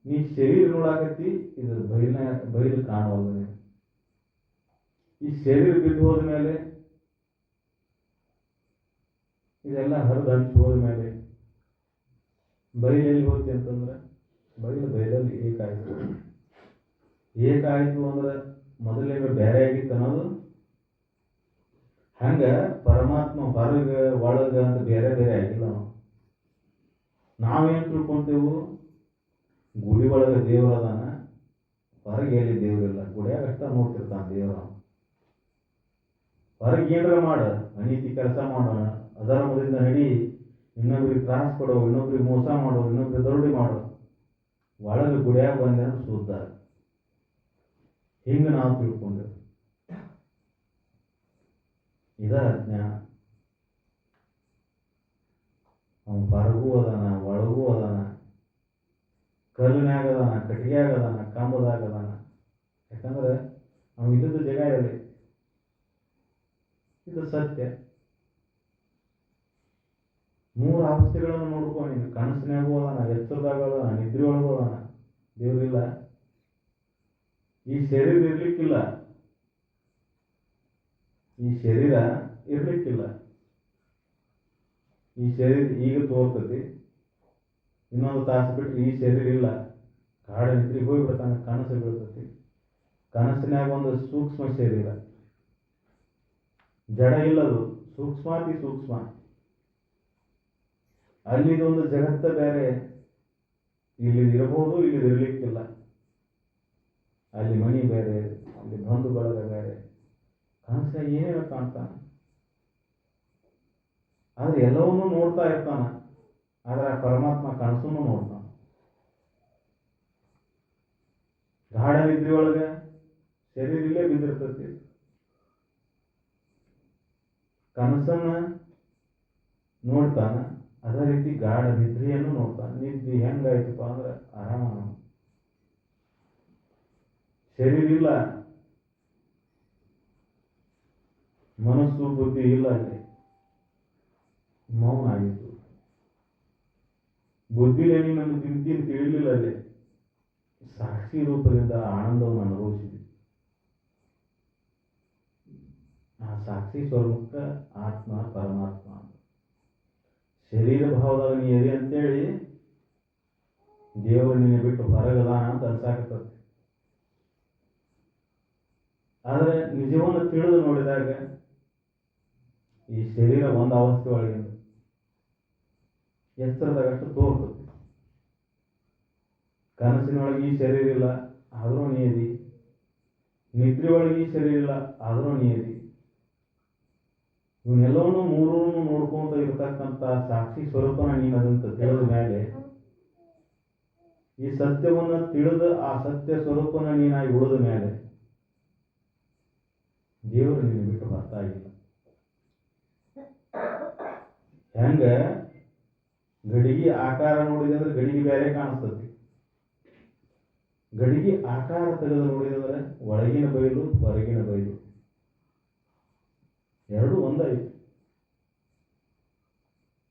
ನೀ ಶರೀರ ನೋಡಾಕತ್ತಿ, ಇದ್ರ ಬಯಲು ಕಾಣುವಲ್ಲ. ಈ ಶರೀರ ಬಿದ್ದು ಹೋದ ಮೇಲೆ, ಇದೆಲ್ಲ ಹರಿದು ಹಂಚಿ ಹೋದ ಮೇಲೆ ಬಯಲು ಎಲ್ಲಿ ಹೋಗ್ತಿ ಅಂತಂದ್ರೆ ಬಯಲಲ್ಲಿ ಏಕಾಯ್ತು. ಏಕಾಯ್ತು ಅಂದ್ರೆ ಮೊದಲಿನ ಬೇರೆ ಆಗಿತ್ತು ಅನ್ನೋದು. ಹಂಗ ಪರಮಾತ್ಮ ಹೊರಗ ಒಳಗ ಅಂತ ಬೇರೆ ಬೇರೆ ಆಗಿಲ್ಲ. ನಾವೇನ್ ತಿಳ್ಕೊಂತೇವು, ಗುಡಿ ಒಳಗ ದೇವ್ರ ಅದಾನ, ಹೊರಗೆ ಎಲ್ಲಿ ದೇವ್ರಿಲ್ಲ, ಗುಡಿಯಾಗ ಅಷ್ಟ ನೋಡ್ತಿರ್ತಾನ ದೇವ್ರ. ಹೊರಗೆ ಏನಾರ ಮಾಡ, ಅನೀತಿ ಕೆಲಸ ಮಾಡೋಣ, ಅಧರ್ಮದಿಂದ ನಡಿ, ಇನ್ನೊಬ್ರಿಗೆ ತ್ರಾಸ ಕೊಡೋ, ಇನ್ನೊಬ್ರಿಗೆ ಮೋಸ ಮಾಡೋ, ಇನ್ನೊಬ್ರಿಗೆ ದರೋಡಿ ಮಾಡೋ, ಒಳಗೆ ಗುಡಿಯಾಗ ಬಂದೆ ಅಂದ್ರೆ ಶುದ್ಧ. ಹಿಂಗ ನಾವು ತಿಳ್ಕೊಂಡೆವು. ಇದ ಅಜ್ಞಾನ. ಅವನು ಹೊರಗೂ ಅದಾನ, ಒಳಗೂ ಅದಾನ, ಕಲ್ಲಿನ್ಯಾಗ ಅದಾನ, ಕಟ್ಟಿಗ್ಯಾಗ ಅದಾನ, ಕಂಬದಾಗ ಅದಾನ. ಯಾಕಂದ್ರೆ ನಾವು ಇಲ್ಲದ ಜಗ ಇರಲಿ. ಇದು ಸತ್ಯ. ಮೂರು ಅವಸ್ಥೆಗಳನ್ನು ನೋಡ್ಕೊ ನೀನು. ಕನಸಿನಾಗೂ ಅದಾನ, ಎಚ್ಚರದಾಗ ಅದಾನ, ನಿದ್ರೆ ಒಳಗೂ ಅದಾನ. ದೇವ್ರಿಲ್ಲ. ಈ ಶರೀರ ಇರ್ಲಿಕ್ಕಿಲ್ಲ, ಈ ಶರೀರ ಇರ್ಲಿಕ್ಕಿಲ್ಲ. ಈ ಶರೀರ ಈಗ ತೋರ್ತತಿ, ಇನ್ನೊಂದು ತಾಸು ಬಿಟ್ಟರೆ ಈ ಶರೀರ ಇಲ್ಲ. ಗಾಢ ನಿದ್ರಿಗೆ ಹೋಗ್ಬಿಡ್ತಾನೆ, ಕನಸು ಬೀಳ್ತತಿ. ಕನಸಿನಾಗ ಒಂದು ಸೂಕ್ಷ್ಮ ಶರೀರ, ಜಡ ಇಲ್ಲದು, ಸೂಕ್ಷ್ಮಾತಿ ಸೂಕ್ಷ್ಮ. ಅಲ್ಲಿದೊಂದು ಜಗತ್ತ ಬೇರೆ, ಇಲ್ಲಿದಿರಬಹುದು, ಇಲ್ಲಿದಿರ್ಲಿಕ್ಕಿಲ್ಲ. ಅಲ್ಲಿ ಮಣಿ ಬೇರೆ, ಅಲ್ಲಿ ಬಂಧು ಬಳಗ ಬೇರೆ. ಕನಸಿನಾಗ ಏನೇನೋ ಕಾಣ್ತಾನ, ಆದ್ರೆ ಎಲ್ಲವನ್ನೂ ನೋಡ್ತಾ ಇರ್ತಾನ. ಆದ್ರೆ ಆ ಪರಮಾತ್ಮ ಕನಸನ್ನು ನೋಡ್ತಾನ. ಗಾಢ ನಿದ್ರೆ ಒಳಗೆ ಶರೀರ ಇಲ್ಲೇ ಬಿದ್ದಿರ್ತತಿ. ಕನಸನ್ನ ನೋಡ್ತಾನ, ಅದೇ ರೀತಿ ಗಾಢ ನಿದ್ರೆಯನ್ನು ನೋಡ್ತಾನ. ನಿದ್ದೆ ಹೆಂಗಾಯ್ತಪ್ಪ ಅಂದ್ರೆ ಆರಾಮ. ಶರೀರ ಇಲ್ಲ, ಮನಸ್ಸು ಬುದ್ಧಿ ಇಲ್ಲ, ಅಲ್ಲಿ ಮೌನ ಆಗಿತ್ತು. ಬುದ್ಧಿಲೇ ನೀನನ್ನು ತಿಂತೀನಿ ತಿಳಿಲಿಲ್ಲ, ಅಲ್ಲಿ ಸಾಕ್ಷಿ ರೂಪದಿಂದ ಆನಂದವನ್ನು ಅನುಭವಿಸಿದೆ. ಆ ಸಾಕ್ಷಿ ಸ್ವರೂಪಕ್ಕೆ ಆತ್ಮ ಪರಮಾತ್ಮ ಅಂತ. ಶರೀರ ಭಾವದಾಗ ನೀ ಎದೆ ಅಂತೇಳಿ ದೇವರು ನಿನ್ನ ಬಿಟ್ಟು ಹೊರಗದಾನ ಅಂತ ಅನ್ಸಾಕತ್ತದ. ಆದರೆ ನಿಜವನ್ನು ತಿಳಿದು ನೋಡಿದಾಗ ಈ ಶರೀರ ಒಂದು ಅವಸ್ಥೆ ಒಳಗೆ ಎಚ್ಚರದಾಗಷ್ಟು ತೋರ್ತದೆ. ಕನಸಿನೊಳಗೆ ಈ ಶರೀರ ಇಲ್ಲ ಆದರೂ ನೀ ಅದಿ, ನಿದ್ರೆ ಒಳಗೆ ಈ ಶರೀರ ಇಲ್ಲ ಆದರೂ ನೀ ಅದಿ. ಇವನ್ನೆಲ್ಲವನ್ನೂ ಮೂರನ್ನು ನೋಡ್ಕೊಂತ ಇರತಕ್ಕಂಥ ಸಾಕ್ಷಿ ಸ್ವರೂಪನ ನೀನು ಅದಂತ ತಿಳಿದ ಮೇಲೆ, ಈ ಸತ್ಯವನ್ನು ತಿಳಿದ ಆ ಸತ್ಯ ಸ್ವರೂಪನ ನೀನಾಗಿ ಉಳಿದ ಮೇಲೆ ದೇವರು ನಿನ್ನ ಬಿಟ್ಟು ಬರ್ತಾ ಇಲ್ಲ. ಹೆಂಗ ಗಡಿಗೆ ಆಕಾರ ನೋಡಿದೆ ಅಂದ್ರೆ ಗಡಿಗೆ ಬೇರೆ ಕಾಣಿಸ್ತದೆ, ಗಡಿಗೆ ಆಕಾರ ತೆಗೆದು ನೋಡಿದಂದ್ರೆ ಒಳಗಿನ ಬಯಲು ಹೊರಗಿನ ಬಯಲು ಎರಡೂ ಒಂದಾಯ್ತು.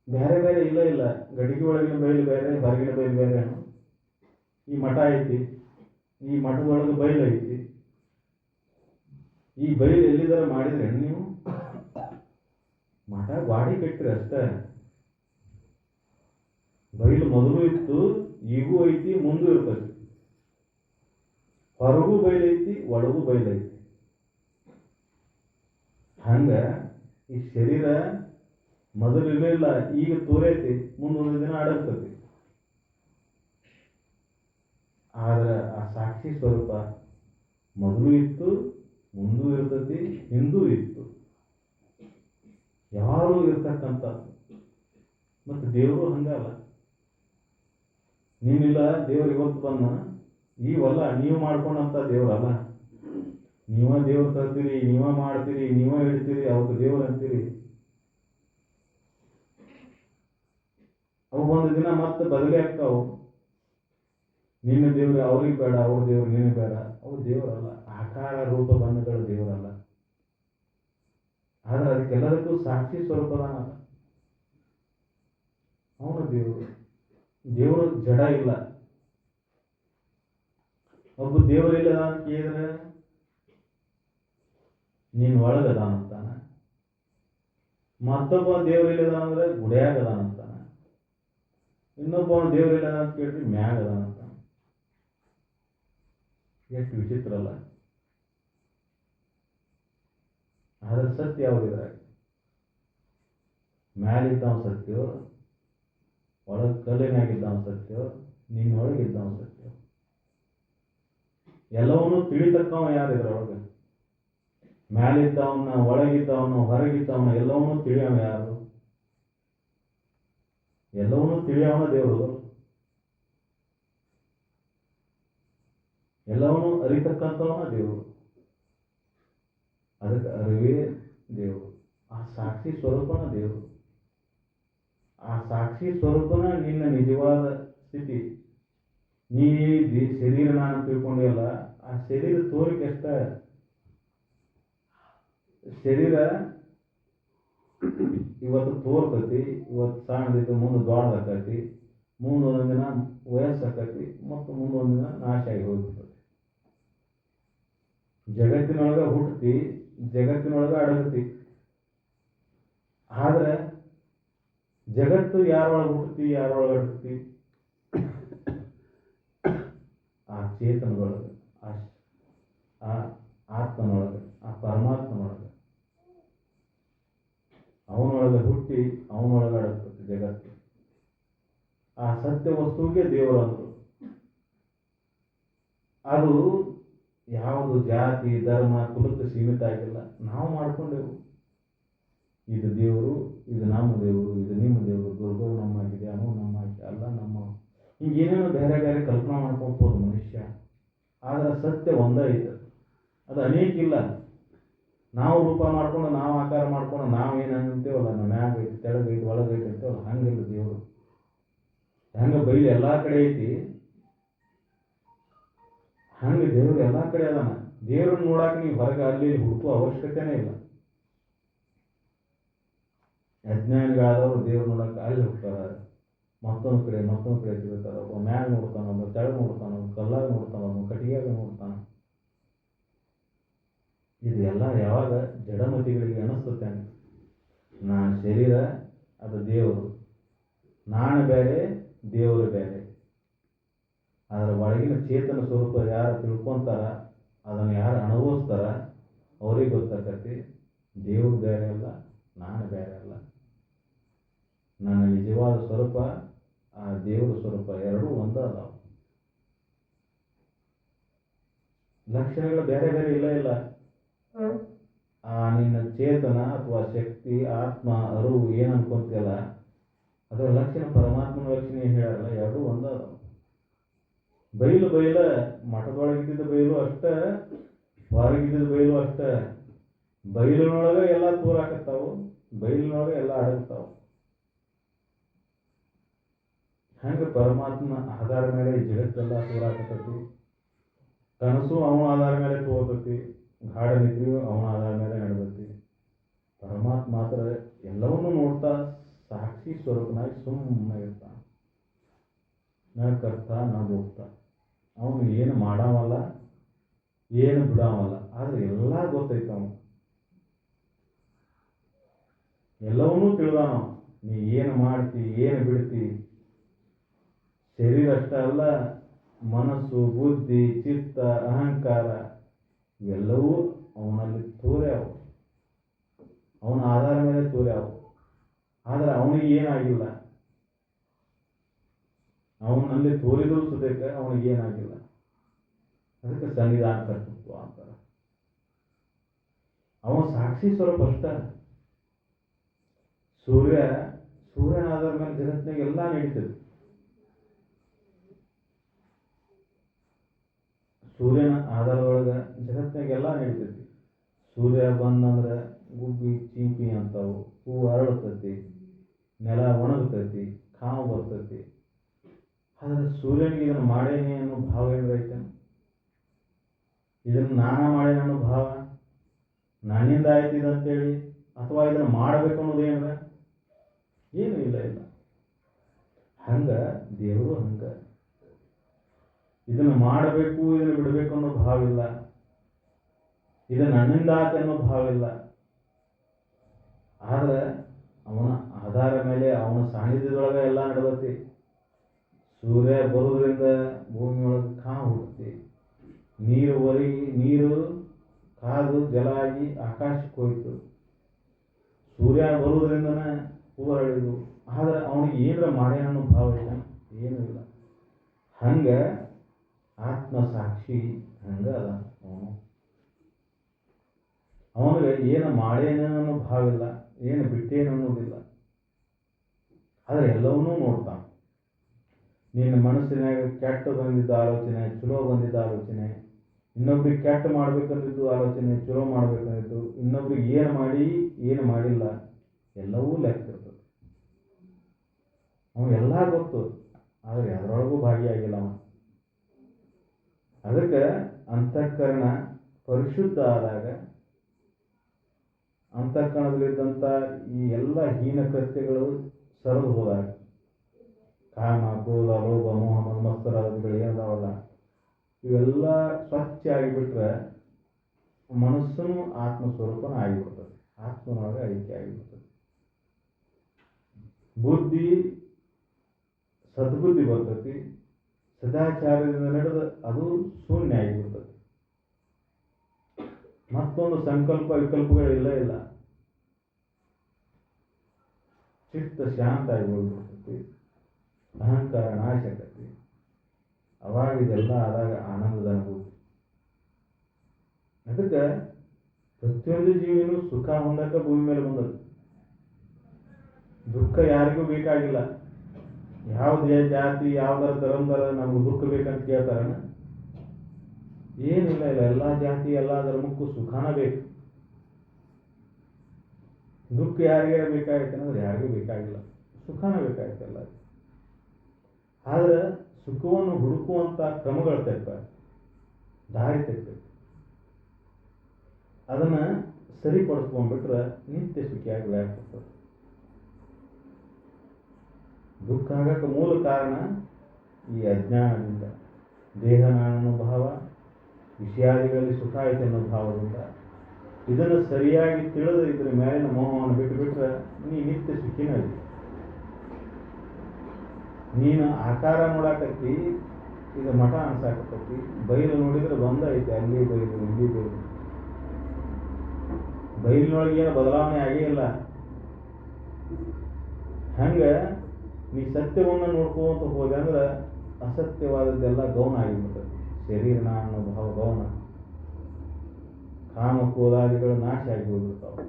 ಬೇರೆ ಬೇರೆ ಇಲ್ಲ ಇಲ್ಲ, ಗಡಿಗೆ ಒಳಗಿನ ಬಯಲು ಬೇರೆ, ಹೊರಗಿನ ಬಯಲು ಬೇರೆ. ಈ ಮಠ ಐತಿ, ಈ ಮಠದೊಳಗೆ ಬಯಲು ಐತಿ. ಈ ಬಯಲು ಎಲ್ಲಿದಾರ ಮಾಡಿದ್ರೆ ನೀವು ಮಠ ಗಾಡಿ ಕಟ್ಟಿರಿ ಅಷ್ಟೇ. ಬಯಲು ಮೊದಲು ಇತ್ತು, ಈಗೂ ಐತಿ, ಮುಂದೂ ಇರ್ತದೆ. ಹೊರಗೂ ಬಯಲು ಐತಿ, ಒಳಗೂ ಬಯಲು ಐತಿ. ಹಂಗ ಈ ಶರೀರ ಮೊದಲು ಇರಲಿಲ್ಲ, ಈಗ ತೋರೈತಿ, ಮುಂದೊಂದು ದಿನ ಅಡಗ್ತದೆ. ಆದ್ರೆ ಆ ಸಾಕ್ಷಿ ಸ್ವರೂಪ ಮೊದಲು ಇತ್ತು, ಮುಂದೂ ಇರ್ತತಿ, ಹಿಂದೂ ಇತ್ತು, ಯಾರು ಇರ್ತಕ್ಕಂಥ. ಮತ್ತು ದೇವರು ಹಂಗಲ್ಲ, ನೀನಿಲ್ಲ ದೇವ್ರು ಇವತ್ತು ಬಂದ, ಈವಲ್ಲ ನೀವು ಮಾಡ್ಕೊಂಡಂತ ದೇವ್ರಲ್ಲ. ನೀವ ದೇವ್ರು ತರ್ತೀರಿ, ನೀವ ಮಾಡ್ತೀರಿ, ನೀವ ಇಡ್ತೀರಿ, ಅವ್ರಿಗೆ ದೇವ್ರು ಅಂತೀರಿ. ಅವು ಒಂದು ದಿನ ಮತ್ತೆ ಬದಲಿ ಆಗ್ತಾವು. ನಿನ್ನ ದೇವ್ರು ಅವ್ರಿಗೆ ಬೇಡ, ಅವ್ರ ದೇವ್ರು ನಿನಗೆ ಬೇಡ. ಅವು ದೇವರಲ್ಲ, ಆಕಾರ ರೂಪ ಬಣ್ಣಗಳ ದೇವರಲ್ಲ. ಆದ್ರೆ ಅದಕ್ಕೆಲ್ಲದಕ್ಕೂ ಸಾಕ್ಷಿ ಸ್ವರೂಪದಾನ ಅವನ ದೇವರು. ದೇವರು ಜಡ ಇಲ್ಲ. ಒಬ್ಬ ದೇವರಿಲ್ಲ ಅಂತ ಕೇಳಿದ್ರೆ ನೀನು ಒಳಗದಾನಂತಾನ, ಮತ್ತೊಬ್ಬ ದೇವರಿಲ್ಲದ ಅಂದ್ರೆ ಗುಡಿಯಾಗದಾನಂತಾನ, ಇನ್ನೊಬ್ಬ ದೇವರಿಲ್ಲ ಅಂತ ಕೇಳಿದ್ರೆ ಮ್ಯಾಗದಾನಂತಾನ. ಎಷ್ಟು ವಿಚಿತ್ರ ಅಲ್ಲ. ಆದ್ರೆ ಸತ್ಯ ಯಾವುದಿದ್ರೆ ಮ್ಯಾಲಿದ್ದವ ಸತ್ಯ, ಒಳಗೆ ಕಲ್ಲಿನಾಗಿದ್ದವ ಸತ್ಯ, ನಿನ್ನೊಳಗಿದ್ದವ ಸತ್ಯ. ಎಲ್ಲವನ್ನೂ ತಿಳಿತಕ್ಕವ ಯಾರಿದ್ರೊಳಗೆ? ಮ್ಯಾಲಿದ್ದವನ್ನ, ಒಳಗಿದ್ದವನು, ಹೊರಗಿದ್ದವನ ಎಲ್ಲವನ್ನೂ ತಿಳಿಯವ ಯಾರು? ಎಲ್ಲವನ್ನೂ ತಿಳಿಯವನ ದೇವರು. ಎಲ್ಲವನ್ನೂ ಅರಿತಕ್ಕಂಥವನ ದೇವರು. ಅದಕ್ಕೆ ಅರಿವೇ ದೇವರು. ಆ ಸಾಕ್ಷಿ ಸ್ವರೂಪನ ದೇವರು. ಆ ಸಾಕ್ಷಿ ಸ್ವರೂಪನ ನಿನ್ನ ನಿಜವಾದ ಸ್ಥಿತಿ. ನೀ ಶರೀರ ನಾನು ತಿಳ್ಕೊಂಡಿಯಲ್ಲ, ಆ ಶರೀರ ತೋರಿಕೆ ಅಷ್ಟ. ಶರೀರ ಇವತ್ತು ತೋರ್ತತಿ, ಇವತ್ತು ಸಣ್ಣದಿದ್ದು ಮುಂದೆ ದೊಡ್ಡದಾಕತಿ, ಮುಂದೊಂದು ದಿನ ವಯಸ್ಸಾಕತಿ, ಮತ್ತು ಮುಂದೊಂದು ದಿನ ನಾಶ ಆಗಿ ಹೋಗ್ಬಿಡ್ತದೆ. ಜಗತ್ತಿನೊಳಗ ಹುಟ್ಟತಿ, ಜಗತ್ತಿನೊಳಗ ಅಡಗತಿ. ಆದ್ರೆ ಜಗತ್ತು ಯಾರೊಳಗೆ ಹುಟ್ಟತಿ, ಯಾರೊಳಗೆ ಅಡಗತಿ? ಆ ಚೇತನದೊಳಗೆ, ಆ ಆತ್ಮನೊಳಗೆ, ಆ ಪರಮಾತ್ಮನೊಳಗೆ. ಅವನೊಳಗೆ ಹುಟ್ಟಿ ಅವನೊಳಗೆ ಅಡಗ್ತದೆ ಜಗತ್ತು. ಆ ಸತ್ಯ ವಸ್ತುವಿಗೆ ದೇವರು ಅಂದರು. ಅದು ಯಾವುದು ಜಾತಿ ಧರ್ಮ ಕುಲಕ್ಕೆ ಸೀಮಿತ ಆಗಿಲ್ಲ. ನಾವು ಮಾಡ್ಕೊಂಡೆವು. ಇದು ದೇವರು, ಇದು ನಮ್ಮ ದೇವರು, ಇದು ನಿಮ್ಮ ದೇವರು, ದುರ್ಗವು ನಮ್ಮಾಗಿದೆ, ಅನು ನಮ್ಮಾಗಿದೆ, ಅಲ್ಲ ನಮ್ಮ, ಹಿಂಗೇನೇನೋ ಬೇರೆ ಬೇರೆ ಕಲ್ಪನಾ ಮಾಡ್ಕೊಬೋದು ಮನುಷ್ಯ. ಆದ್ರೆ ಸತ್ಯ ಒಂದೇ ಇದೆ, ಅದು ಅನೇಕ ಇಲ್ಲ. ನಾವು ರೂಪ ಮಾಡ್ಕೊಂಡು, ನಾವು ಆಕಾರ ಮಾಡ್ಕೊಂಡು, ನಾವು ಏನು ಅಂತೀವಲ್ಲ, ನಮ್ಮ ಮ್ಯಾಗ ಐತಿ, ತೆಳಗೈತಿ, ಒಳಗೈತಿ ಅಂತೀವಲ್ಲ, ಹಂಗಿಲ್ಲ ದೇವರು. ಹೆಂಗ ಬೈಲು ಎಲ್ಲ ಕಡೆ ಐತಿ, ಹಂಗೆ ದೇವ್ರು ಎಲ್ಲ ಕಡೆ ಅದಾನ. ದೇವ್ರನ್ನ ನೋಡಕ್ಕೆ ನೀವು ಹೊರಗೆ ಅಲ್ಲಿ ಹುಡುಕುವ ಅವಶ್ಯಕತೆನೇ ಇಲ್ಲ. ಅಜ್ಞಾನಿಗಳಾದವರು ದೇವ್ರು ನೋಡಕ್ಕೆ ಅಲ್ಲಿ ಹೋಗ್ತಾರ, ಮತ್ತೊಂದು ಕಡೆ ತಿರುಗ್ತಾರ. ಒಬ್ಬ ಮ್ಯಾಗ ನೋಡ್ತಾನ, ಒಬ್ಬ ತೆಳಗ್ ನೋಡ್ತಾನ, ಒಬ್ಬ ಕಲ್ಲಾಗ ನೋಡ್ತಾನ, ಒಬ್ಬ ಕಟಿಯಾಗ ನೋಡ್ತಾನ. ಇದೆಲ್ಲ ಯಾವಾಗ ಜಡಮತಿಗಳಿಗೆ ಅನಿಸ್ತತೆ, ನಾನು ಶರೀರ, ಅದು ದೇವರು, ನಾನು ಬೇರೆ, ದೇವರು ಬೇರೆ. ಅದರ ಒಳಗಿನ ಚೇತನ ಸ್ವರೂಪ ಯಾರು ತಿಳ್ಕೊಂತಾರ, ಅದನ್ನು ಯಾರು ಅನುಭವಿಸ್ತಾರ, ಅವ್ರಿಗೆ ಗೊತ್ತಾಗತ್ತೆ ದೇವ್ರು ಬೇರೆ ಅಲ್ಲ, ನಾನು ಬೇರೆ ಅಲ್ಲ. ನನ್ನ ನಿಜವಾದ ಸ್ವರೂಪ, ಆ ದೇವರ ಸ್ವರೂಪ ಎರಡೂ ಒಂದ ಅದಾವ. ಲಕ್ಷಣಗಳು ಬೇರೆ ಬೇರೆ ಇಲ್ಲ. ಆ ನಿನ್ನ ಚೇತನ ಅಥವಾ ಶಕ್ತಿ, ಆತ್ಮ, ಅರಿವು ಏನು ಅನ್ಕೊಂತಿಯಲ್ಲ, ಅದರ ಲಕ್ಷಣ ಪರಮಾತ್ಮನ ಲಕ್ಷಣ ಏನು ಹೇಳಲ್ಲ, ಎರಡೂ ಒಂದ ಅದಾವ. ಬೈಲು ಮಠದೊಳಗಿದ್ದ ಬೈಲು ಅಷ್ಟ, ಹೊರಗಿದ್ದ ಬೈಲು ಅಷ್ಟ. ಬೈಲಿನೊಳಗೆ ಎಲ್ಲ ತೂರಾಕತ್ತಾವು, ಬೈಲಿನೊಳಗೆ ಎಲ್ಲ ಅಡಗ್ತಾವು. ಹಂಗೆ ಪರಮಾತ್ಮ ಆಧಾರ ಮೇಲೆ ಜಗತ್ತೆಲ್ಲ ತೋರಾಕತೈತಿ. ಕನಸು ಅವನ ಆಧಾರ ಮೇಲೆ ತೋರ್ತತಿ, ಗಾಢ ನಿದ್ರೆಯು ಅವನ ಆಧಾರ ಮೇಲೆ ನಡೆದೈತಿ. ಪರಮಾತ್ಮ ಮಾತ್ರ ಎಲ್ಲವನ್ನೂ ನೋಡ್ತಾ ಸಾಕ್ಷಿ ಸ್ವರೂಪನಾಗಿ ಸುಮ್ಮನೆ ಇರ್ತಾನೆ. ನ ಕರ್ತ ನ ಭೋಕ್ತ. ಅವನು ಏನು ಮಾಡಾವಲ್ಲ, ಏನು ಬಿಡಾವಲ್ಲ, ಆದ್ರೆ ಎಲ್ಲ ಗೊತ್ತೈತ. ಅವನು ಎಲ್ಲವನ್ನೂ ತಿಳಿದಾನ. ನೀ ಏನು ಮಾಡ್ತಿ, ಏನು ಬಿಡ್ತಿ. ಶರೀರ ಅಷ್ಟ ಅಲ್ಲ, ಮನಸ್ಸು, ಬುದ್ಧಿ, ಚಿತ್ತ, ಅಹಂಕಾರ ಇವೆಲ್ಲವೂ ಅವನಲ್ಲಿ ತೋರ್ಯಾವ, ಅವನ ಆಧಾರ ಮೇಲೆ ತೋರ್ಯಾವ. ಆದ್ರೆ ಅವನಿಗೆ ಏನಾಗಿಲ್ಲ, ಅವನಲ್ಲಿ ತೋರಿದ್ರು ಸುದಕ್ಕೆ ಅವನಿಗೆ ಏನಾಗಿಲ್ಲ. ಅದಕ್ಕೆ ಸನ್ನಿಧಾನ ಕರ್ತೃತ್ವ ಅಂತಾರ. ಅವನ ಸಾಕ್ಷಿ ಸ್ವರೂಪ ಅಷ್ಟ. ಸೂರ್ಯನ ಆಧಾರ ಮೇಲೆ ಜಗತ್ತಿನಾಗ ಎಲ್ಲ ನಡೀತದೆ. ಸೂರ್ಯನ ಆಧಾರದೊಳಗೆ ಜಗತ್ತಿನಾಗೆಲ್ಲ ನಡೀತೈತಿ. ಸೂರ್ಯ ಬಂದಂದ್ರೆ ಗುಬ್ಬಿ ಚಿಂಪಿ ಅಂತಾವು, ಹೂವು ಅರಳತೈತಿ, ನೆಲ ಒಣಗ್ತೈತಿ, ಕಾವು ಬರ್ತೈತಿ. ಆದ್ರೆ ಸೂರ್ಯನಿಗೆ ಇದನ್ನು ಮಾಡೇನಿ ಅನ್ನೋ ಭಾವ ಏನಾರೈತೆ? ಇದನ್ನು ನಾನಾ ಮಾಡೇನಿ ಅನ್ನೋ ಭಾವ, ನನ್ನಿಂದ ಆಯ್ತು ಇದಂತೇಳಿ, ಅಥವಾ ಇದನ್ನು ಮಾಡಬೇಕು ಅನ್ನೋದು ಏನಾರ ಏನು ಇಲ್ಲ. ಹಂಗ ದೇವರು ಹಂಗ ಇದನ್ನು ಮಾಡಬೇಕು, ಇದನ್ನು ಬಿಡಬೇಕು ಅನ್ನೋ ಭಾವ ಇಲ್ಲ. ಇದು ನನ್ನಿಂದ ಆತ ಅನ್ನೋ ಭಾವ ಇಲ್ಲ. ಆದ್ರೆ ಅವನ ಆಧಾರ ಮೇಲೆ, ಅವನ ಸಾನ್ನಿಧ್ಯದೊಳಗೆ ಎಲ್ಲ ನಡೆದತಿ. ಸೂರ್ಯ ಬರೋದ್ರಿಂದ ಭೂಮಿಯೊಳಗೆ ಕಾವು ಹುಟ್ಟುತ್ತೆ, ನೀರು ಕಾದು ಜಲ ಆಗಿ ಆಕಾಶಕ್ಕೆ ಹೋಯ್ತು. ಸೂರ್ಯ ಬರೋದ್ರಿಂದನೇ ಹೂವು ಅರಳಿದು. ಆದ್ರೆ ಅವನಿಗೆ ಏನರ ಮಾಡ್ಯಾನ ಅನ್ನೋ ಭಾವ ಇಲ್ಲ, ಏನೂ ಇಲ್ಲ. ಹಂಗ ಆತ್ಮ ಸಾಕ್ಷಿ ಹಂಗ ಅದ. ಅವನಿಗೆ ಏನು ಮಾಡೇನ ಅನ್ನೋ ಭಾವ ಇಲ್ಲ, ಏನು ಬಿಟ್ಟೇನು ಅನ್ನೋದಿಲ್ಲ. ಆದ್ರೆ ಎಲ್ಲವನ್ನೂ ನೋಡ್ತಾನ. ನಿನ್ನ ಮನಸ್ಸಿನಾಗ ಕೆಟ್ಟ ಬಂದಿದ್ದ ಆಲೋಚನೆ, ಚಲೋ ಬಂದಿದ್ದ ಆಲೋಚನೆ, ಇನ್ನೊಬ್ರಿಗೆ ಕೆಟ್ಟ ಮಾಡ್ಬೇಕಂದಿದ್ದು ಆಲೋಚನೆ, ಚಲೋ ಮಾಡ್ಬೇಕಂದಿದ್ದು, ಇನ್ನೊಬ್ರಿಗೆ ಏನು ಮಾಡಿ ಏನು ಮಾಡಿಲ್ಲ, ಎಲ್ಲವೂ ಲೆಕ್ಕ ಇರ್ತದೆ. ಎಲ್ಲ ಗೊತ್ತು, ಆದ್ರೆ ಅದರೊಳಗೂ ಭಾಗಿಯಾಗಿಲ್ಲ ಅವ. ಅದಕ್ಕೆ ಅಂತಃಕರಣ ಪರಿಶುದ್ಧ ಆದಾಗ, ಅಂತಃಕರಣದಲ್ಲಿದ್ದಂಥ ಈ ಎಲ್ಲ ಹೀನ ಕೃತ್ಯಗಳು ಸರಿದು ಹೋದಾಗ, ಕಾಮ, ಕ್ರೋಧ, ಲೋಭ, ಮೋಹ, ಮತ್ಸರಾದಿಗಳು ಏನದಾವಲ್ಲ, ಇವೆಲ್ಲ ಸ್ವಚ್ಛ ಆಗಿಬಿಟ್ರೆ ಮನಸ್ಸನ್ನು ಆತ್ಮಸ್ವರೂಪನ ಆಗಿಬಿಡ್ತದೆ, ಆತ್ಮನೊಳಗೆ ಐಕ್ಯ ಆಗಿಬಿಡ್ತದೆ. ಬುದ್ಧಿ ಸದ್ಬುದ್ಧಿ ಬರ್ತೈತಿ, ಸದಾಚಾರದಿಂದ ನಡೆದ ಅದು ಶೂನ್ಯ ಆಗಿಬಿಡ್ತದೆ. ಮತ್ತೊಂದು ಸಂಕಲ್ಪ ವಿಕಲ್ಪಗಳಿಲ್ಲ ಇಲ್ಲ. ಚಿತ್ತ ಶಾಂತ ಆಗಿ ಹೋಗ್ಬಿಡ್ತೈತಿ, ಅಹಂಕಾರ ನಾಶ ಆಕತಿ. ಅವಾಗ ಇದೆಲ್ಲ ಆದಾಗ ಆನಂದದ ಅನುಭೂತಿ. ಅದಕ್ಕೆ ಪ್ರತಿಯೊಂದು ಜೀವಿನೂ ಸುಖ ಹೊಂದಕ್ಕೆ ಭೂಮಿ ಮೇಲೆ ಬಂದದ್ದು. ದುಃಖ ಯಾರಿಗೂ ಬೇಕಾಗಿಲ್ಲ. ಯಾವುದೇ ಜಾತಿ, ಯಾವ್ದಾರ ಧರ್ಮದರ ನಮ್ಗೆ ದುಃಖ ಬೇಕಂತ ಕೇಳ್ತಾರಣ? ಏನಿಲ್ಲ. ಎಲ್ಲ ಜಾತಿ ಎಲ್ಲ ಧರ್ಮಕ್ಕೂ ಸುಖಾನ ಬೇಕು. ದುಃಖ ಯಾರಿಗಾರ ಬೇಕಾಗೈತೆ ಅಂದ್ರೆ ಯಾರಿಗೂ ಬೇಕಾಗಿಲ್ಲ, ಸುಖಾನ ಬೇಕಾಯ್ತಲ್ಲ. ಆದ್ರೆ ಸುಖವನ್ನು ಹುಡುಕುವಂತ ಕ್ರಮಗಳು ತೆಪ್ಪ. ದಾರಿ ತೆಗಿಬೇಕು. ಅದನ್ನು ಸರಿಪಡಿಸ್ಕೊಂಡ್ಬಿಟ್ರೆ ನಿತ್ಯ ಸುಖಿಯಾಗಿ ವ್ಯಾಪಿಸ್ತದೆ. ದುಃಖ ಆಗಕ್ಕೆ ಮೂಲ ಕಾರಣ ಈ ಅಜ್ಞಾನದಿಂದ, ದೇಹ ನಾನನ್ನೋ ಭಾವ, ವಿಷಯಾದಿಗಳಲ್ಲಿ ಸುಖ ಐತೆ ಅನ್ನೋ ಭಾವದಿಂದ. ಇದನ್ನು ಸರಿಯಾಗಿ ತಿಳಿದು ಇದ್ರ ಮೇಲಿನ ಮೋಹವನ್ನು ಬಿಟ್ಟುಬಿಟ್ರೆ ನೀ ನಿತ್ಯ ಸುಖಿನಾಗಿ. ನೀನು ಆಕಾರ ನೋಡಾಕತ್ತಿ, ಇದು ಮಠ ಅನ್ಸಾಕತ್ತೈತಿ. ಬೈಲು ನೋಡಿದ್ರೆ ಬಂದೈತಿ, ಅಲ್ಲಿ ಬೈಲು ಇಲ್ಲಿ ಬೈಲು. ಬೈಲಿನೊಳಗೆ ಏನು ಬದಲಾವಣೆ ಆಗೇ ಇಲ್ಲ. ಹಂಗೆ ನೀ ಸತ್ಯವನ್ನು ನೋಡ್ಕೊಂತ ಹೋದೆ ಅಂದ್ರೆ ಅಸತ್ಯವಾದದ್ದೆಲ್ಲ ಗೌಣ ಆಗಿಬಿಡ್ತದೆ. ಶರೀರ ಅನ್ನೋ ಭಾವ ಗೌಣ, ಕಾಮ ಕ್ರೋಧಾದಿಗಳು ನಾಶ ಆಗಿ ಹೋಗ್ಬಿಡ್ತಾವೆ.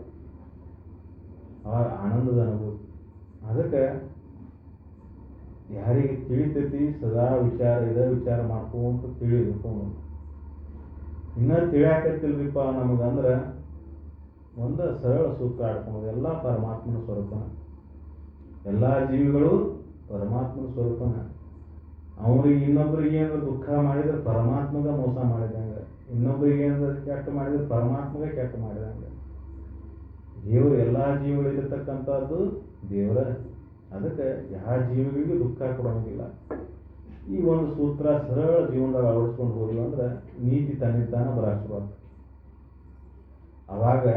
ಅವಾಗ ಆನಂದದ ಅನುಭೂತಿ. ಅದಕ್ಕೆ ಯಾರಿಗೆ ತಿಳಿತೈತಿ ಸದಾ ವಿಚಾರ ಇದೇ ವಿಚಾರ ಮಾಡ್ಕೊಂತ ತಿಳಿಬೇಕು. ಇನ್ನೂ ತಿಳಿಯಾಕತ್ತಿಲ್ರಿಪ್ಪ ನಮಗಂದ್ರೆ ಒಂದು ಸರಳ ಸೂತ್ರ ಆಡ್ಕೊಳೋದು, ಎಲ್ಲ ಪರಮಾತ್ಮನ ಸ್ವರೂಪನ. ಎಲ್ಲ ಜೀವಿಗಳು ಪರಮಾತ್ಮನ ಸ್ವರೂಪನ. ಅವ್ರಿಗೆ ಇನ್ನೊಬ್ರಿಗೆ ಏನಾದ್ರು ದುಃಖ ಮಾಡಿದ್ರೆ ಪರಮಾತ್ಮಗೆ ಮೋಸ ಮಾಡಿದಂಗೆ, ಇನ್ನೊಬ್ರಿಗೆ ಏನಾದ್ರು ಕೆಟ್ಟ ಮಾಡಿದ್ರೆ ಪರಮಾತ್ಮಗೆ ಕೆಟ್ಟ ಮಾಡಿದಂಗೆ. ದೇವರು ಎಲ್ಲ ಜೀವಿಗಳಿರ್ತಕ್ಕಂಥದ್ದು ದೇವರ. ಅದಕ್ಕೆ ಯಾವ ಜೀವಿಗಳಿಗೂ ದುಃಖ ಕೊಡೋಂಗಿಲ್ಲ. ಈ ಒಂದು ಸೂತ್ರ ಸರಳ ಜೀವನದಾಗ ಅಳವಡಿಸ್ಕೊಂಡು ಹೋದ್ವಿ ಅಂದ್ರೆ ನೀತಿ ತನ್ನಿಂತಾನ ಬರಾಕ್ಬಾರ್ದು. ಅವಾಗ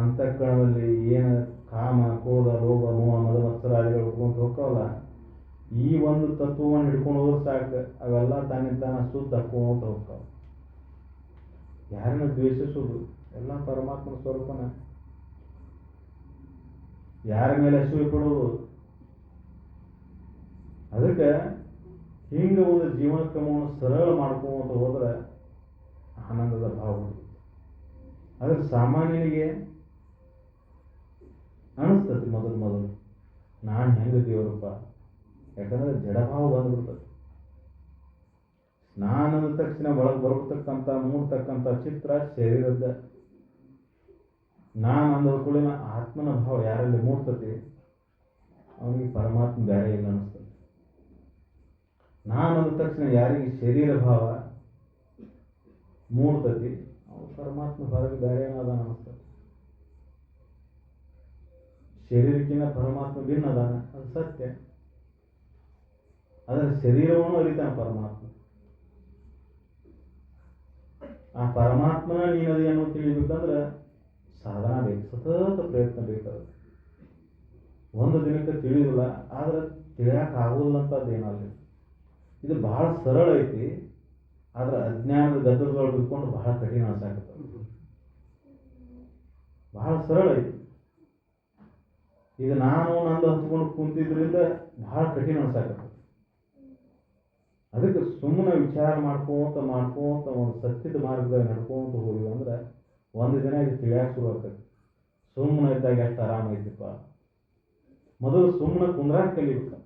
ಅಂತಃಕರಣದಲ್ಲಿ ಏನು ಕಾಮ ಕ್ರೋಧ ಲೋಭ ಮೋಹ ಮದ ಮತ್ಸರಾದಿಗಳು ಉಟ್ಕೊಂತ ಹೋಗ್ತಾವಲ್ಲ, ಈ ಒಂದು ತತ್ವವನ್ನು ಹಿಡ್ಕೊಂಡು ಹೋದ್ರೆ ಸಾಕು, ಅವೆಲ್ಲ ತನ್ನಿಂತಾನ ಶುದ್ಧ ಹಾಕೋತ ಹೋಗ್ತಾವೆ. ಯಾರನ್ನ ದ್ವೇಷಿಸೋದು, ಎಲ್ಲ ಪರಮಾತ್ಮನ ಸ್ವರೂಪನ. ಯಾರ ಮೇಲೆ ಅಸೂಯೆ ಪಡೋದು. ಅದಕ್ಕೆ ಹಿಂಗೆ ಒಂದು ಜೀವನ ಕ್ರಮವನ್ನು ಸರಳ ಮಾಡ್ಕೊಂತ ಹೋದ್ರೆ ಆನಂದದ ಭಾವ. ಅದಕ್ಕೆ ಸಾಮಾನ್ಯನಿಗೆ ಅನಿಸ್ತತಿ ಮೊದಲು ನಾನು ಹೆಂಗೆ ದೇವರಪ್ಪ, ಯಾಕಂದ್ರೆ ಜಡಭಾವ ಬಂದ್ಬಿಡ್ತದೆ. ಸ್ನಾನದ ತಕ್ಷಣ ಒಳಗೆ ಬರತಕ್ಕಂಥ ಮೂಡ್ತಕ್ಕಂಥ ಚಿತ್ರ ಶರೀರದ. ನಾನು ಅಂದ ಕೂಡಲಿನ ಆತ್ಮನ ಭಾವ ಯಾರಲ್ಲಿ ಮೂಡ್ತತಿ ಅವನಿಗೆ ಪರಮಾತ್ಮ ಬೇರೆ ಇಲ್ಲ ಅನಿಸ್ತದೆ. ನಾನು ಅಂದ ತಕ್ಷಣ ಯಾರಿಗೆ ಶರೀರ ಭಾವ ಮೂಡ್ತತಿ ಅವನು ಪರಮಾತ್ಮ ಹೊರಗೆ ಬೇರೆ ಏನದಾನ ಅನಿಸ್ತದೆ. ಶರೀರಕ್ಕಿಂತ ಪರಮಾತ್ಮ ಭಿನ್ನ ಅದಾನ, ಅದು ಸತ್ಯ. ಅದರ ಶರೀರವನ್ನು ಅರಿತಾನೆ ಪರಮಾತ್ಮ. ಆ ಪರಮಾತ್ಮನ ನೀನದೇನು ತಿಳಿಬೇಕಂದ್ರೆ ಸಾಧನ ಬೇಕು, ಸತತ ಪ್ರಯತ್ನ ಬೇಕಾಗುತ್ತೆ. ಒಂದು ದಿನಕ್ಕೆ ತಿಳಿಯೋದಿಲ್ಲ, ಆದ್ರೆ ತಿಳಿಯಕ್ಕೆ ಆಗೋದಿಲ್ಲ ಅಂತದ್ದೇನಲ್ಲ. ಇದು ಬಹಳ ಸರಳ ಐತಿ, ಆದ್ರೆ ಅಜ್ಞಾನದ ಗದ್ದಲದೊಳಗೆ ಬಿಟ್ಕೊಂಡು ಬಹಳ ಕಠಿಣ ಅನ್ಸಾಕತ್ತದ. ಬಹಳ ಸರಳ ಐತಿ. ಇದು ನಾನು ನಂದು ಹಂಚ್ಕೊಂಡು ಕುಂತಿದ್ರಿಂದ ಬಹಳ ಕಠಿಣ ಅನ್ಸಾಕತ್ತದ. ಅದಕ್ಕೆ ಸುಮ್ಮನೆ ವಿಚಾರ ಮಾಡ್ಕೋತ ಒಂದು ಸತ್ಯದ ಮಾರ್ಗದಾಗ ನಡ್ಕೊಂತ ಹೋಗಿ ಅಂದ್ರೆ ಒಂದು ದಿನ ಇದು ತಿಳಿಯಾಕೆ ಶುರು ಆಗ್ತದೆ. ಸುಮ್ಮನೆ ಇದ್ದಾಗ ಎಷ್ಟು ಆರಾಮ ಐತಿಪ್ಪ. ಮೊದಲು ಸುಮ್ಮನೆ ಕುಂದ್ರಾಕ ಕಲಿಬೇಕು.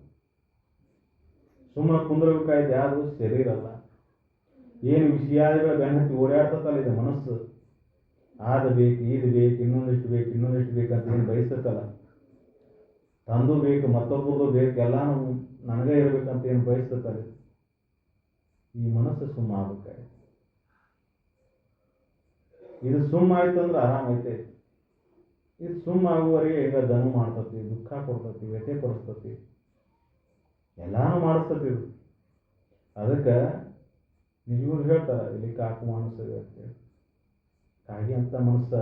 ಸುಮ್ಮನೆ ಕುಂದ್ರಬೇಕಾಯ್ತು ಯಾವುದು ಶರೀರ ಅಲ್ಲ. ಏನು ವಿಷಯಾದಿಗಳ ಬೆನ್ನತ್ತಿ ಓಡಾಡ್ತಲ್ಲ ಇದು ಮನಸ್ಸು. ಅದು ಬೇಕು, ಇದು ಬೇಕು, ಇನ್ನೊಂದಿಷ್ಟು ಬೇಕಂತ ಏನು ಬಯಸ್ತಲ್ಲ. ತಂದು ಬೇಕು, ಮತ್ತೊಬ್ಬರದು ಬೇಕು, ಎಲ್ಲಾನು ನನಗೇ ಇರಬೇಕಂತ ಏನು ಬಯಸ್ತಲ್ಲ. ಈ ಮನಸ್ಸು ಸುಮ್ಮ ಆಗ್ಬೇಕಾಯ್ತು. ಇದು ಸುಮ್ಮ ಆಯ್ತು ಅಂದ್ರೆ ಆರಾಮ ಐತೆ. ಇದು ಸುಮ್ಮ ಆಗುವವರೆಗೆ ಈಗ ದನು ಮಾಡ್ತತಿ, ದುಃಖ ಕೊಡ್ತತಿ, ವ್ಯಥೆ ಪಡಿಸ್ತತಿ, ಎಲ್ಲಾನು ಮಾಡಿಸ್ತತಿ ಇದು. ಅದಕ್ಕೆ ನಿಜವರು ಹೇಳ್ತಾರ, ಇಲ್ಲಿ ಕಾಕು ಮನಸ್ಸು ಅಂತೇಳಿ. ಕಾಗಿ ಅಂತ ಮನಸ್ಸ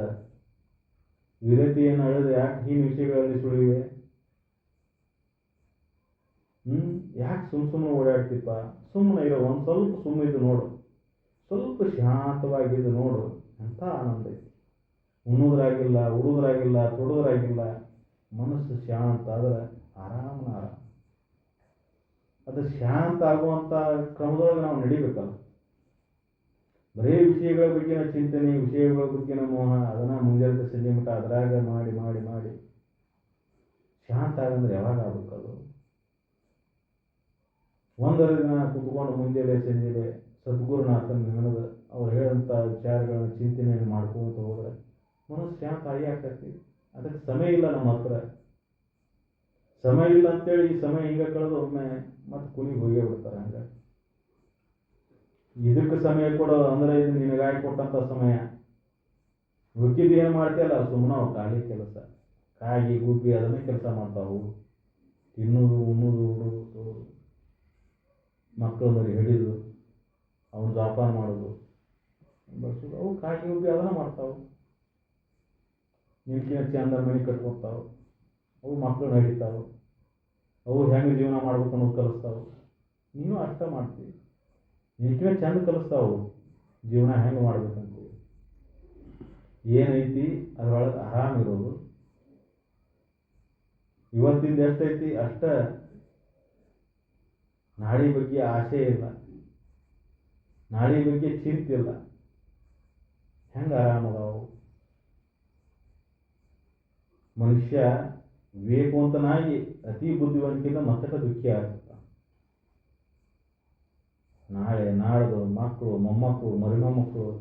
ವಿರತಿಯನ್ನು ಅಳೆದು ಯಾಕೆ ಈ ವಿಷಯಗಳಲ್ಲಿ ಸುಳಿವೆ? ಯಾಕೆ ಸುಮ್ಮನೆ ಓಡಾಡ್ತಿಪ್ಪ? ಸುಮ್ಮನೆ ಇರೋ, ಒಂದು ಸ್ವಲ್ಪ ಸುಮ್ಮನೆ ಇದು ನೋಡು, ಸ್ವಲ್ಪ ಶಾಂತವಾಗಿದ್ದು ನೋಡು, ಎಂಥ ಆನಂದ ಐತಿ. ಉಣ್ಣೋದ್ರಾಗಿಲ್ಲ, ಉಡೋದ್ರಾಗಿಲ್ಲ, ತೊಡೋದ್ರಾಗಿಲ್ಲ, ಮನಸ್ಸು ಶಾಂತ ಆದ್ರೆ ಆರಾಮನ ಆರಾಮ. ಅದು ಶಾಂತ ಆಗುವಂಥ ಕ್ರಮದೊಳಗೆ ನಾವು ನಡಿಬೇಕಲ್ಲ. ಬರೀ ವಿಷಯಗಳ ಬಗ್ಗೆನ ಚಿಂತನೆ, ವಿಷಯಗಳ ಬಗ್ಗೆನ ಮೋಹ, ಅದನ್ನ ಮುಂಜಾನೆ ಸಂಜೆ ಮಟ್ಟ ಅದ್ರಾಗ ಮಾಡಿ ಶಾಂತ ಆಗಂದ್ರೆ ಯಾವಾಗ ಆಗ್ಬೇಕದು? ಒಂದರ ದಿನ ಕುತ್ಕೊಂಡು ಮುಂಜಾನೆ ಸಂಜೆ ಸದ್ಗುರುನಾಥನ ನೆನೆದು ಅವ್ರು ಹೇಳಿದಂಥ ವಿಚಾರಗಳನ್ನ ಚಿಂತನೆಯನ್ನು ಮಾಡ್ಕೊಂತ ಹೋದ್ರೆ ಮನಸ್ಸು ಶಾಂತ ಆಗಿ ಆಗ್ತೈತಿ. ಅದಕ್ಕೆ ಸಮಯ ಇಲ್ಲ ನಮ್ಮ ಹತ್ರ. ಸಮಯ ಇಲ್ಲ ಅಂತೇಳಿ ಈ ಸಮಯ ಹಿಂಗೆ ಕಳೆದು ಒಮ್ಮೆ ಮತ್ತೆ ಕುಲಿಗೆ ಹೋಗೇ ಬಿಡ್ತಾರೆ. ಹಂಗೆ ಇದಕ್ಕೆ ಸಮಯ ಕೊಡೋ ಅಂದರೆ ಇದು ನಿನಗಾಗಿ ಕೊಟ್ಟಂಥ ಸಮಯ. ಉಳ್ಕಿದ್ದು ಏನು ಮಾಡ್ತೀಯಲ್ಲ ಸುಮ್ಮನೆ ಅವು ಖಾಲಿ ಕೆಲಸ. ಕಾಗಿ ಗುಬ್ಬಿ ಅದನ್ನೇ ಕೆಲಸ ಮಾಡ್ತಾವು. ತಿನ್ನೋದು ಉಣ್ಣೋದು ಉಡೋದು, ಮಕ್ಕಳಲ್ಲಿ ಹಿಡಿದು ಅವನು ಜೋಪಾನ ಮಾಡೋದು ಬಸ್ಸೋದು, ಅವು ಕಾಗಿ ಗುಬ್ಬಿ ಅದನ್ನ ಮಾಡ್ತಾವೆ. ನಿನ್ಕಿನ ಚಂದ ಮನೆ ಕಟ್ಕೊತಾವೆ, ಅವು ಮಕ್ಕಳನ್ನ ಹಿಡಿತಾವೆ, ಅವು ಹೆಂಗೆ ಜೀವನ ಮಾಡ್ಬೇಕು ಅನ್ನೋದು ಕಲಿಸ್ತಾವೆ. ನೀನು ಅರ್ಥ ಮಾಡ್ತೀವಿ, ನಿನ್ಕಿನ ಚಂದ ಕಲಿಸ್ತಾವು ಜೀವನ ಹೆಂಗೆ ಮಾಡ್ಬೇಕಂತೀವಿ. ಏನೈತಿ ಅದರೊಳಗೆ ಆರಾಮಿರೋದು. ಇವತ್ತಿಂದ ಎಷ್ಟೈತಿ ಅಷ್ಟ. ನಾಳೆ ಬಗ್ಗೆ ಆಸೆ ಇಲ್ಲ, ನಾಳೆ ಬಗ್ಗೆ ಚಿಂತಿಲ್ಲ. ಹೆಂಗೆ ಆರಾಮದಾವು. ಮನುಷ್ಯ ವಿವೇಕವಂತನಾಗಿ ಅತಿ ಬುದ್ಧಿವಂತಿಕೆಯಿಂದ ಮತ್ತಟ ದುಃಖಿ ಆಗುತ್ತ. ನಾಳೆ ನಾಳ್ದು ಮಕ್ಕಳು ಮೊಮ್ಮಕ್ಕಳು ಮರಿಮೊಮ್ಮಕ್ಕಳು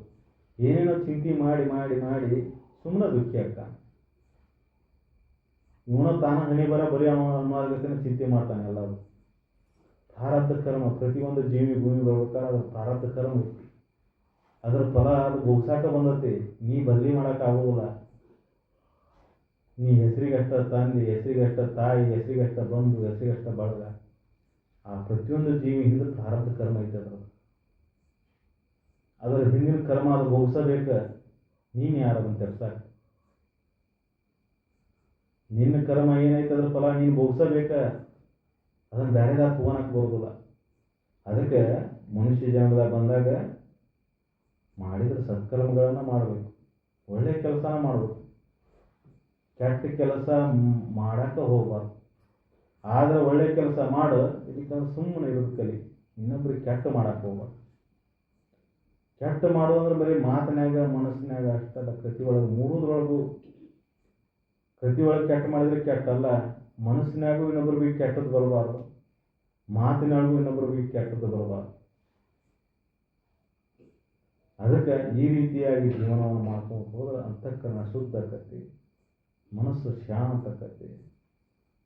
ಏನೇನೋ ಚಿಂತೆ ಮಾಡಿ ಮಾಡಿ ಮಾಡಿ ಸುಮ್ಮನೆ ದುಃಖಿ ಆಗ್ತಾನೆ. ಇವನ ತಾನ ಹಣೆ ಬರ ಬರೀ ಅನುಮಾರ್ಗತೆನ ಚಿಂತೆ ಮಾಡ್ತಾನೆ. ಎಲ್ಲರೂ ಪ್ರಾರಬ್ಧ ಕರ್ಮ. ಪ್ರತಿಯೊಂದು ಜೀವಿ ಭೂಮಿ ಬರ್ಬೇಕಾದ್ರೆ ಅದ್ರ ಪ್ರಾರಬ್ಧ ಕರ್ಮ ಐತಿ. ಅದ್ರ ಫಲ ಅದು ಭೋಗ್ಸಾಕ ಬಂದತಿ. ನೀ ಬದಲಿ ಮಾಡಕ್ ಆಗೋದಿಲ್ಲ. ನೀ ಹೆಸರಿಗಷ್ಟ ತಂದೆ, ಹೆಸರಿಗಷ್ಟ ತಾಯಿ, ಹೆಸರಿಗಷ್ಟ ಬಂಧು, ಹೆಸರಿಗಷ್ಟ ಬಳಗ. ಆ ಪ್ರತಿಯೊಂದು ಜೀವಿ ಹಿಂದೆ ಪ್ರಾರಬ್ಧ ಕರ್ಮ ಐತೆ. ಅದರ ಹಿಂದಿನ ಕರ್ಮ ಅದು ಭೋಗಿಸಬೇಕ. ನೀನು ಯಾರದನ್ನು ತೆರ್ಸಾಕ? ನಿನ್ನ ಕರ್ಮ ಏನೈತೆ ಅದ್ರ ಫಲ ನೀನು ಭೋಗಿಸಬೇಕ. ಅದನ್ನು ಬೇರೆದಾರ ತಗೋನಕ್ಕೆ ಬರೋದಿಲ್ಲ. ಅದಕ್ಕೆ ಮನುಷ್ಯ ಜನ್ಮದಾಗ ಬಂದಾಗ ಮಾಡಿದ್ರೆ ಸತ್ಕರ್ಮಗಳನ್ನು ಮಾಡಬೇಕು, ಒಳ್ಳೆ ಕೆಲಸನ ಮಾಡಬೇಕು. ಕೆಟ್ಟ ಕೆಲಸ ಮಾಡಕ್ಕೆ ಹೋಗ್ಬಾರ್ದು. ಆದ್ರೆ ಒಳ್ಳೆ ಕೆಲಸ ಮಾಡು. ಇದಕ್ಕಂದ್ರೆ ಸುಮ್ಮನೆ ಇರೋದು ಕಲಿ. ಇನ್ನೊಬ್ರಿಗೆ ಕೆಟ್ಟ ಮಾಡಕ್ಕೆ ಹೋಗ್ಬಾರ್ದು. ಕೆಟ್ಟ ಮಾಡೋದಂದ್ರೆ ಬರೀ ಮಾತಿನಾಗ ಮನಸ್ಸಿನಾಗ ಅಷ್ಟಲ್ಲ, ಕತಿ ಒಳಗೆ ಮೂಡೋದ್ರೊಳಗೂ. ಕತಿ ಒಳಗೆ ಕೆಟ್ಟ ಮಾಡಿದ್ರೆ ಕೆಟ್ಟಲ್ಲ. ಮನಸ್ಸಿನಾಗೂ ಇನ್ನೊಬ್ರ ಬಗ್ಗೆ ಕೆಟ್ಟದ್ದು ಬರಬಾರ್ದು, ಮಾತಿನಾಗೂ ಇನ್ನೊಬ್ರ ಬಗ್ಗೆ ಕೆಟ್ಟದ್ದು ಬರಬಾರ್ದು. ಅದಕ್ಕೆ ಈ ರೀತಿಯಾಗಿ ಜೀವನವನ್ನು ಮಾಡ್ಕೊಂಡು ಹೋದ್ರೆ ಅಂತಃಕರಣ ಶುದ್ಧ ಆಕತಿ, ಮನಸ್ಸು ಶಾಂತ ಆಕತಿ.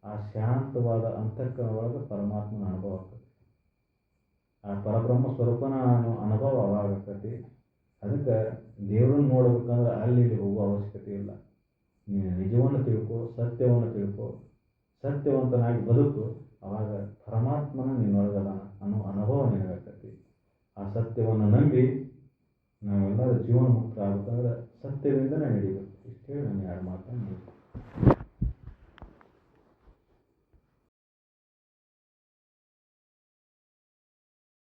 ಆ ಶಾಂತವಾದ ಅಂತಃಕರಣ ಒಳಗೆ ಪರಮಾತ್ಮನ ಅನುಭವ ಆಗ್ತದೆ. ಆ ಪರಬ್ರಹ್ಮ ಸ್ವರೂಪನ ಅನುಭವ ಅವಾಗ ಆಕತಿ. ಅದಕ್ಕೆ ದೇವ್ರನ್ನ ನೋಡ್ಬೇಕಂದ್ರೆ ಅಲ್ಲಿ ಇಲ್ಲಿ ಹೋಗುವ ಅವಶ್ಯಕತೆ ಇಲ್ಲ. ನೀನು ನಿಜವನ್ನು ತಿಳ್ಕೊ, ಸತ್ಯವನ್ನು ತಿಳ್ಕೊ, ಸತ್ಯವಂತನಾಗಿ ಬದುಕು. ಅವಾಗ ಪರಮಾತ್ಮನ ನಿನ್ನೊಳಗದಾನ ಅನ್ನೋ ಅನುಭವ ನಿನಗಾಕತಿ. ಆ ಸತ್ಯವನ್ನು ನಂಬಿ ನಾವೆಲ್ಲರೂ ಜೀವನ ಮುಕ್ತ ಆಗ್ಬೇಕಂದ್ರೆ ಸತ್ಯದಿಂದನೇ ನಡೀಬೇಕು. ಇಷ್ಟೇ ನಾನು 2 ಮಾತನ್ನು